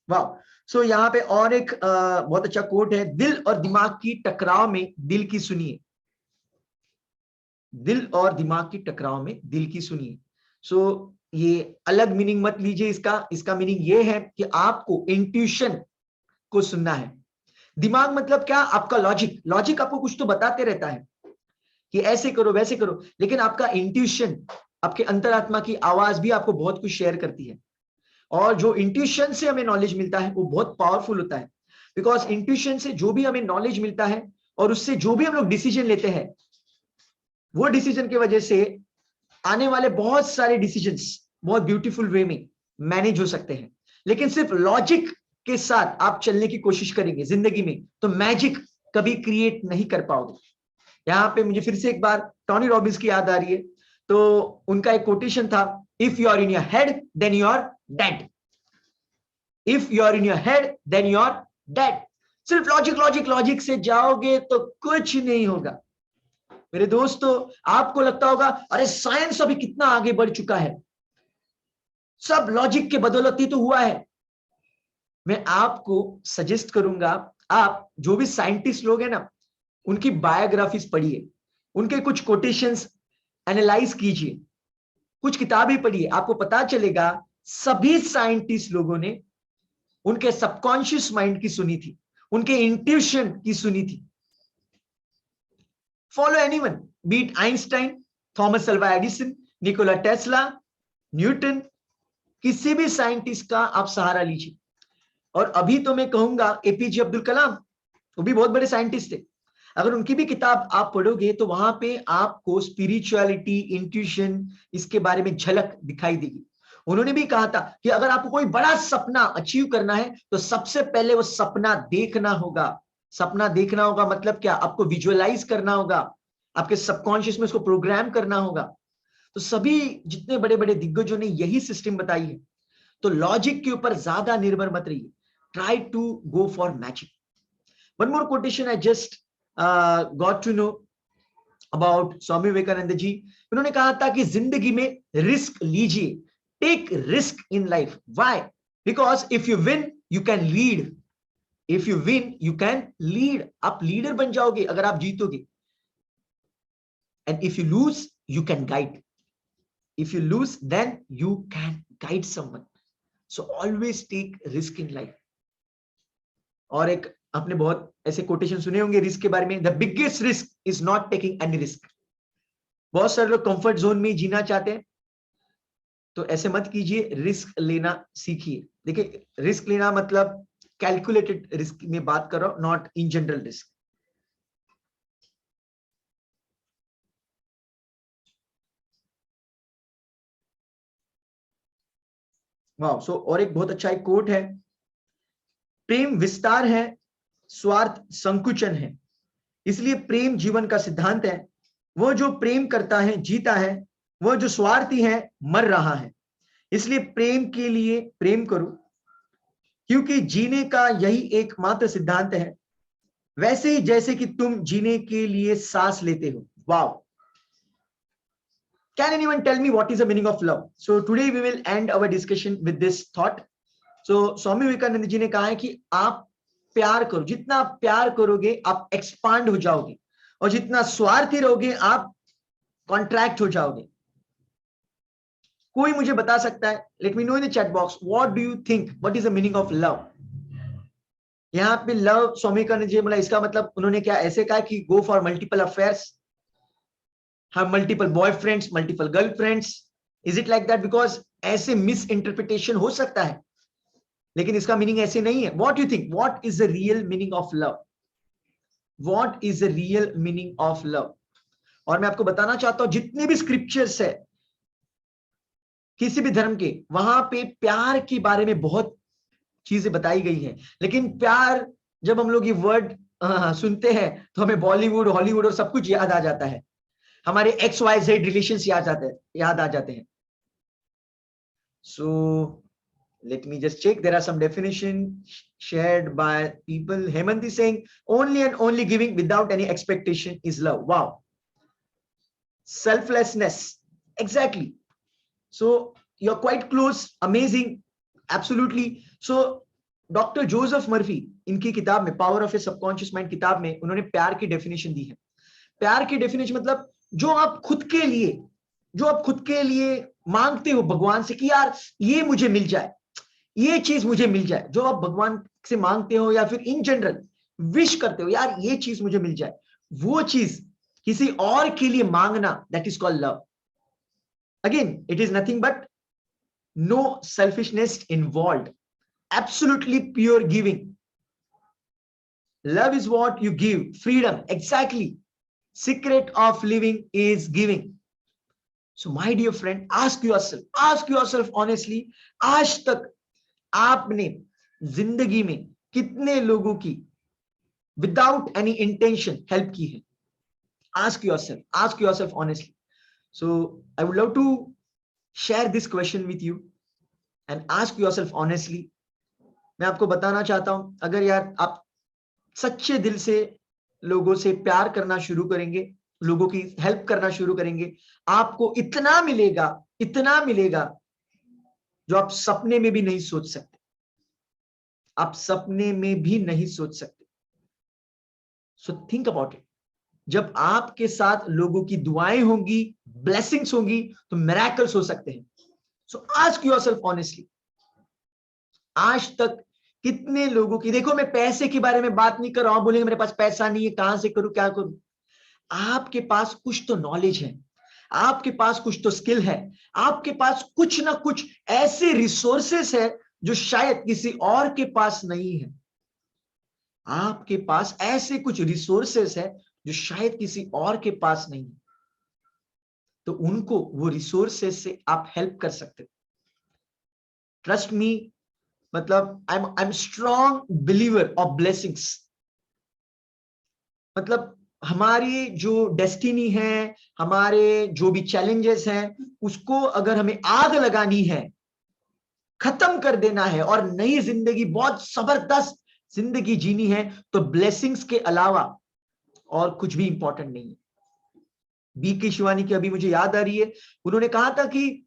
वाह, सो यहाँ पे और एक बहुत अच्छा कोट है, दिल और दिमाग की टकराव में दिल की सुनिए। दिल और दिमाग की टकराव में दिल की सुनिए। सो ये अलग मीनिंग मत लीजिए इसका मीनिंग ये है कि आपको इंट्यूशन को सुनना है। दिमाग मतलब क्या? आपका लॉजिक आपको कुछ तो बताते रहता है कि ऐसे करो वैसे करो, लेकिन आपका इंट्यूशन, आपके अंतरात्मा की आवाज भी आपको बहुत कुछ शेयर करती है। और जो इंट्यूशन से हमें नॉलेज मिलता है वो बहुत पावरफुल होता है, बिकॉज इंट्यूशन से जो भी हमें नॉलेज मिलता है और उससे जो भी हम लोग डिसीजन लेते हैं, वो डिसीजन की वजह से आने वाले बहुत सारे डिसीजंस बहुत ब्यूटीफुल वे में मैनेज हो सकते हैं। लेकिन सिर्फ लॉजिक के साथ आप चलने की कोशिश करेंगे जिंदगी में तो मैजिक कभी क्रिएट नहीं कर पाओगे। यहां पे मुझे फिर से एक बार टोनी रॉबिन्स की याद आ रही है। तो उनका एक कोटेशन था, if you are in your head then you are dead. If you are in your head then you are dead. सिर्फ लॉजिक से जाओगे तो कुछ नहीं होगा। मेरे दोस्तों, आपको लगता होगा अरे साइंस अभी कितना आगे बढ़ चुका है, सब लॉजिक के बदौलत ही तो हुआ है। मैं आपको सजेस्ट करूंगा, आप जो भी साइंटिस्ट लोग हैं ना, उनकी बायोग्राफीज पढ़िए, उनके कुछ कोटेशंस एनालाइज कीजिए, कुछ किताबें पढ़िए। आपको पता चलेगा सभी साइंटिस्ट लोगों ने उनके सबकॉन्शियस माइंड की सुनी थी, उनके इंट्यूशन की सुनी थी। Follow anyone, be it Einstein, Thomas Alva Edison, Nikola Tesla, Newton, किसी भी साइंटिस्ट का आप सहारा लीजिए। और अभी तो मैं कहूंगा एपीजे अब्दुल कलाम, वो भी बहुत बड़े साइंटिस्ट थे। अगर उनकी भी किताब आप पढ़ोगे तो वहां पे आपको स्पिरिचुअलिटी, इंट्यूशन, इसके बारे में झलक दिखाई देगी। उन्होंने भी कहा था कि अगर आपको कोई बड़ा सपना अचीव करना है तो सबसे पहले वो सपना देखना होगा। सपना देखना होगा मतलब क्या? आपको विजुअलाइज करना होगा, आपके सबकॉन्शियस में उसको प्रोग्राम करना होगा। तो सभी जितने बड़े बड़े दिग्गजों ने यही सिस्टम बताई है। तो लॉजिक के ऊपर ज्यादा निर्भर मत रहिए, try to go for magic. One more quotation I just got to know about Swami Vivekananda ji. उन्होंने कहा था कि जिंदगी में रिस्क लीजिए, take risk in life. Why? Because if you win you can lead, if you win you can lead. आप लीडर बन जाओगे अगर आप जीतोगे। And if you lose you can guide, if you lose then you can guide someone, so always take risk in life। और एक आपने बहुत ऐसे कोटेशन सुने होंगे रिस्क के बारे में, the biggest risk is not taking any risk. बहुत सारे लोग कंफर्ट जोन में जीना चाहते हैं, तो ऐसे मत कीजिए, रिस्क लेना सीखिए। देखिए, रिस्क लेना मतलब कैलकुलेटेड रिस्क में बात कर रहा हूं, नॉट इन जनरल रिस्क। वाह। सो और एक बहुत अच्छा एक कोट है, प्रेम विस्तार है, स्वार्थ संकुचन है, इसलिए प्रेम जीवन का सिद्धांत है। वह जो प्रेम करता है जीता है, वह जो स्वार्थी है मर रहा है। इसलिए प्रेम के लिए प्रेम करो, क्योंकि जीने का यही एकमात्र सिद्धांत है, वैसे ही जैसे कि तुम जीने के लिए सांस लेते हो। Wow. Can anyone tell me what is the meaning of love? So today we will end our discussion with this thought. So स्वामी विवेकानंद जी ने कहा है कि आप प्यार करो, जितना आप प्यार करोगे आप एक्सपांड हो जाओगे, और जितना स्वार्थी रहोगे आप कॉन्ट्रैक्ट हो जाओगे। कोई मुझे बता सकता है? Late me no in the chat box, what do you think, what is the meaning of love? यहाँ पे लव स्वामी विवेकानंद जी बोला, इसका मतलब उन्होंने क्या ऐसे कहा कि go for multiple affairs, have multiple boyfriends, multiple girlfriends? Is it like that? Because ऐसे मिस इंटरप्रिटेशन हो सकता है, लेकिन इसका मीनिंग ऐसे नहीं है। What do you think? What is the real meaning of love? What is the real meaning of love? और मैं आपको बताना चाहता हूं, जितने भी स्क्रिप्चर्स है किसी भी धर्म के, वहां पे प्यार के बारे में बहुत चीजें बताई गई है। लेकिन प्यार, जब हम लोग ये वर्ड सुनते हैं तो हमें बॉलीवुड, हॉलीवुड और सब कुछ याद आ जाता है, हमारे XYZ रिलेशंस याद आ जाते हैं। So let me just check, there are some definition shared by people. Hemant is saying only and only giving without any expectation is love. Wow. Selflessness, exactly. So you're quite close, amazing, absolutely. So doctor Joseph Murphy, इनकी किताब में power of a subconscious mind किताब में उन्होंने प्यार की डेफिनेशन दी है। प्यार की डेफिनेशन मतलब जो आप खुद के लिए मांगते हो भगवान से कि यार ये मुझे मिल जाए, ये चीज मुझे मिल जाए, जो आप भगवान से मांगते हो या फिर इन जनरल विश करते हो, यार ये चीज मुझे मिल जाए, वो चीज किसी और के लिए मांगना, that is called love. Again it is nothing but no selfishness involved, absolutely pure giving. Love is what you give, freedom, exactly. Secret of living is giving. So my dear friend, ask yourself honestly, आज तक आपने जिंदगी में कितने लोगों की विदाउट एनी इंटेंशन हेल्प की है? ask yourself honestly. So I would love to share this question with you and ask yourself honestly. मैं आपको बताना चाहता हूं, अगर यार आप सच्चे दिल से लोगों से प्यार करना शुरू करेंगे, लोगों की हेल्प करना शुरू करेंगे, आपको इतना मिलेगा जो आप सपने में भी नहीं सोच सकते, आप सपने में भी नहीं सोच सकते. So think about it. जब आपके साथ लोगों की दुआएं होंगी, ब्लेसिंग्स होंगी, तो मिरेकल्स हो सकते हैं. सो आस्क योरसेल्फ ऑनेस्टली, आज तक कितने लोगों की, देखो मैं पैसे के बारे में बात नहीं कर रहा हूं, बोलेंगे मेरे पास पैसा नहीं है, कहां से करूं, क्या करूं. आपके पास कुछ तो नॉलेज है, आपके पास कुछ तो स्किल है, आपके पास कुछ ना कुछ ऐसे रिसोर्सेस है जो शायद किसी और के पास नहीं है. आपके पास ऐसे कुछ रिसोर्सेस है जो शायद किसी और के पास नहीं है, तो उनको, वो रिसोर्सेस से आप हेल्प कर सकते हो. ट्रस्ट मी, मतलब I am strong believer of blessings. मतलब हमारी जो डेस्टिनी है, हमारे जो भी चैलेंजेस हैं, उसको अगर हमें आग लगानी है, खत्म कर देना है और नई जिंदगी, बहुत जबरदस्त जिंदगी जीनी है, तो ब्लेसिंग्स के अलावा और कुछ भी इंपॉर्टेंट नहीं है. बी.के. शिवानी की अभी मुझे याद आ रही है, उन्होंने कहा था कि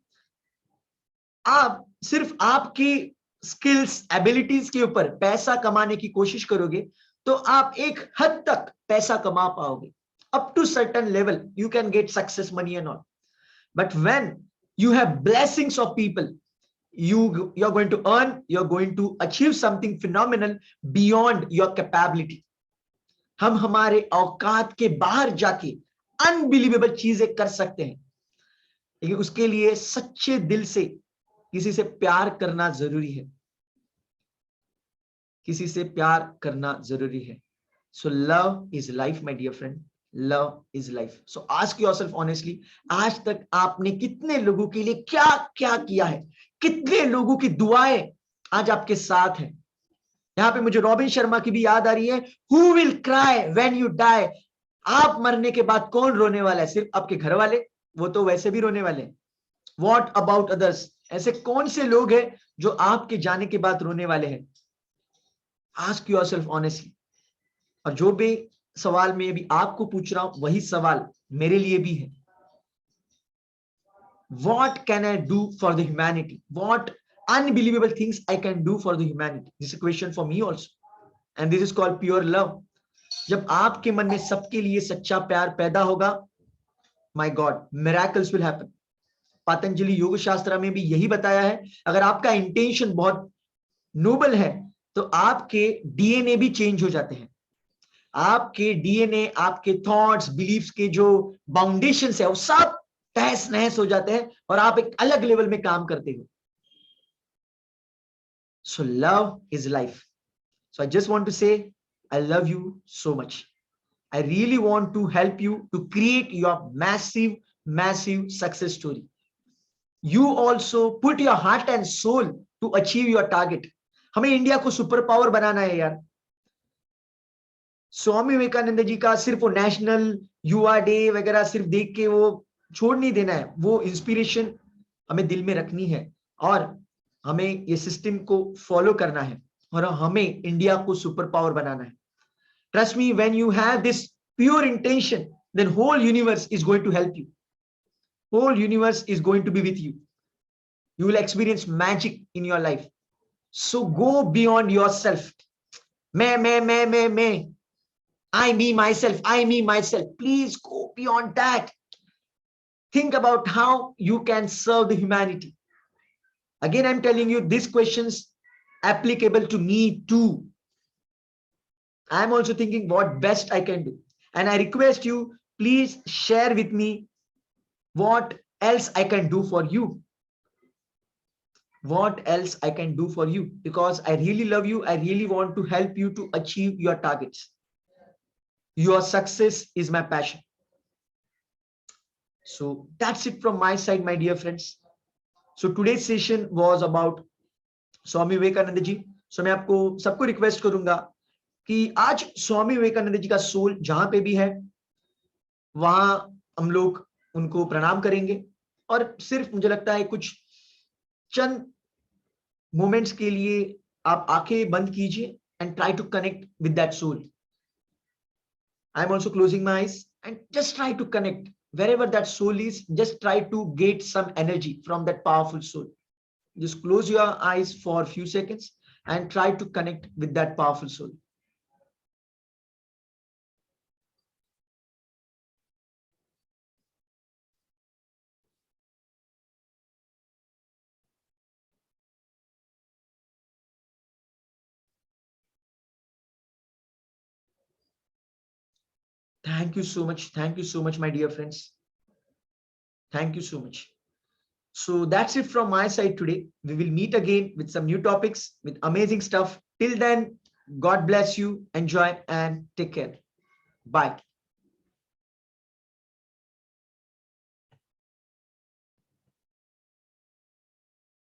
आप सिर्फ आपकी स्किल्स, एबिलिटीज के ऊपर पैसा कमाने की कोशिश करोगे तो आप एक हद तक पैसा कमा पाओगे. Up to certain level you can get success, money and all. But when you have blessings of people, you're going to earn, you're going to achieve something phenomenal beyond your capability. हम हमारे औकात के बाहर जाके अनबिलीवेबल चीजें कर सकते हैं, लेकिन उसके लिए सच्चे दिल से किसी से प्यार करना जरूरी है, किसी से प्यार करना जरूरी है. So love is life my dear friend, love is life. So ask yourself honestly, आज तक आपने कितने लोगों के लिए क्या क्या किया है, कितने लोगों की दुआएं आज आपके साथ हैं. यहां पे मुझे रॉबिन शर्मा की भी याद आ रही है, who will cry when you die. आप मरने के बाद कौन रोने वाला है? सिर्फ आपके घर वाले, वो तो वैसे भी रोने वाले हैं. What about others? ऐसे कौन से लोग हैं जो आपके जाने के बाद रोने वाले हैं? Ask yourself honestly. और जो भी सवाल मैं अभी आपको पूछ रहा हूं, वही सवाल मेरे लिए भी है. What can I do for the humanity? What unbelievable things I can do for the humanity? This is a question for me also, and this is called pure love. जब आपके मन में सबके लिए सच्चा प्यार पैदा होगा, my God, miracles will happen. Patanjali योग शास्त्र में भी यही बताया है, अगर आपका इंटेंशन बहुत नोबल है तो आपके डीएनए भी चेंज हो जाते हैं. आपके डीएनए, आपके थॉट्स, बिलीफ्स के जो बाउंडेशंस है, वो सब तहस नहस हो जाते हैं और आप एक अलग लेवल में काम करते हो. So love is life. So I just want to say I love you so much. I really want to help you to create your massive success story. You also put your heart and soul to achieve your target. हमें इंडिया को सुपर पावर बनाना है यार. स्वामी विवेकानंद जी का सिर्फ वो नेशनल युवा डे वगैरह सिर्फ देख के वो छोड़ नहीं देना है, वो इंस्पिरेशन हमें दिल में रखनी है और हमें ये सिस्टम को फॉलो करना है और हमें इंडिया को सुपर पावर बनाना है. Trust me, when you have this pure intention, then whole universe is going to help you. Whole universe is going to be with you. You will experience magic in your life. So go beyond yourself. Me. I, me, myself. Please go beyond that. think about how you can serve the humanity. Again, I'm telling you, these questions applicable to me too. I'm also thinking what best I can do. And I request you, please share with me what else I can do for you. What else I can do for you, because I really love you. I really want to help you to achieve your targets. Your success is my passion. So that's it from my side, my dear friends. So today's session was about Swami Vivekananda ji. So मैं आपको सबको रिक्वेस्ट करूंगा कि आज स्वामी विवेकानंद जी का सोल जहां पे भी है वहां हम लोग उनको प्रणाम करेंगे, और सिर्फ मुझे लगता है कुछ चंद मोमेंट्स के लिए आप आंखें बंद कीजिए and try to connect with that soul. I am also closing my eyes and just try to connect wherever that soul is. Just try to get some energy from that powerful soul. Just close your eyes for a few seconds and try to connect with that powerful soul. Thank you so much. Thank you so much, my dear friends. Thank you so much. So that's it from my side today. We will meet again with some new topics, with amazing stuff. Till then, God bless you. Enjoy and take care. Bye.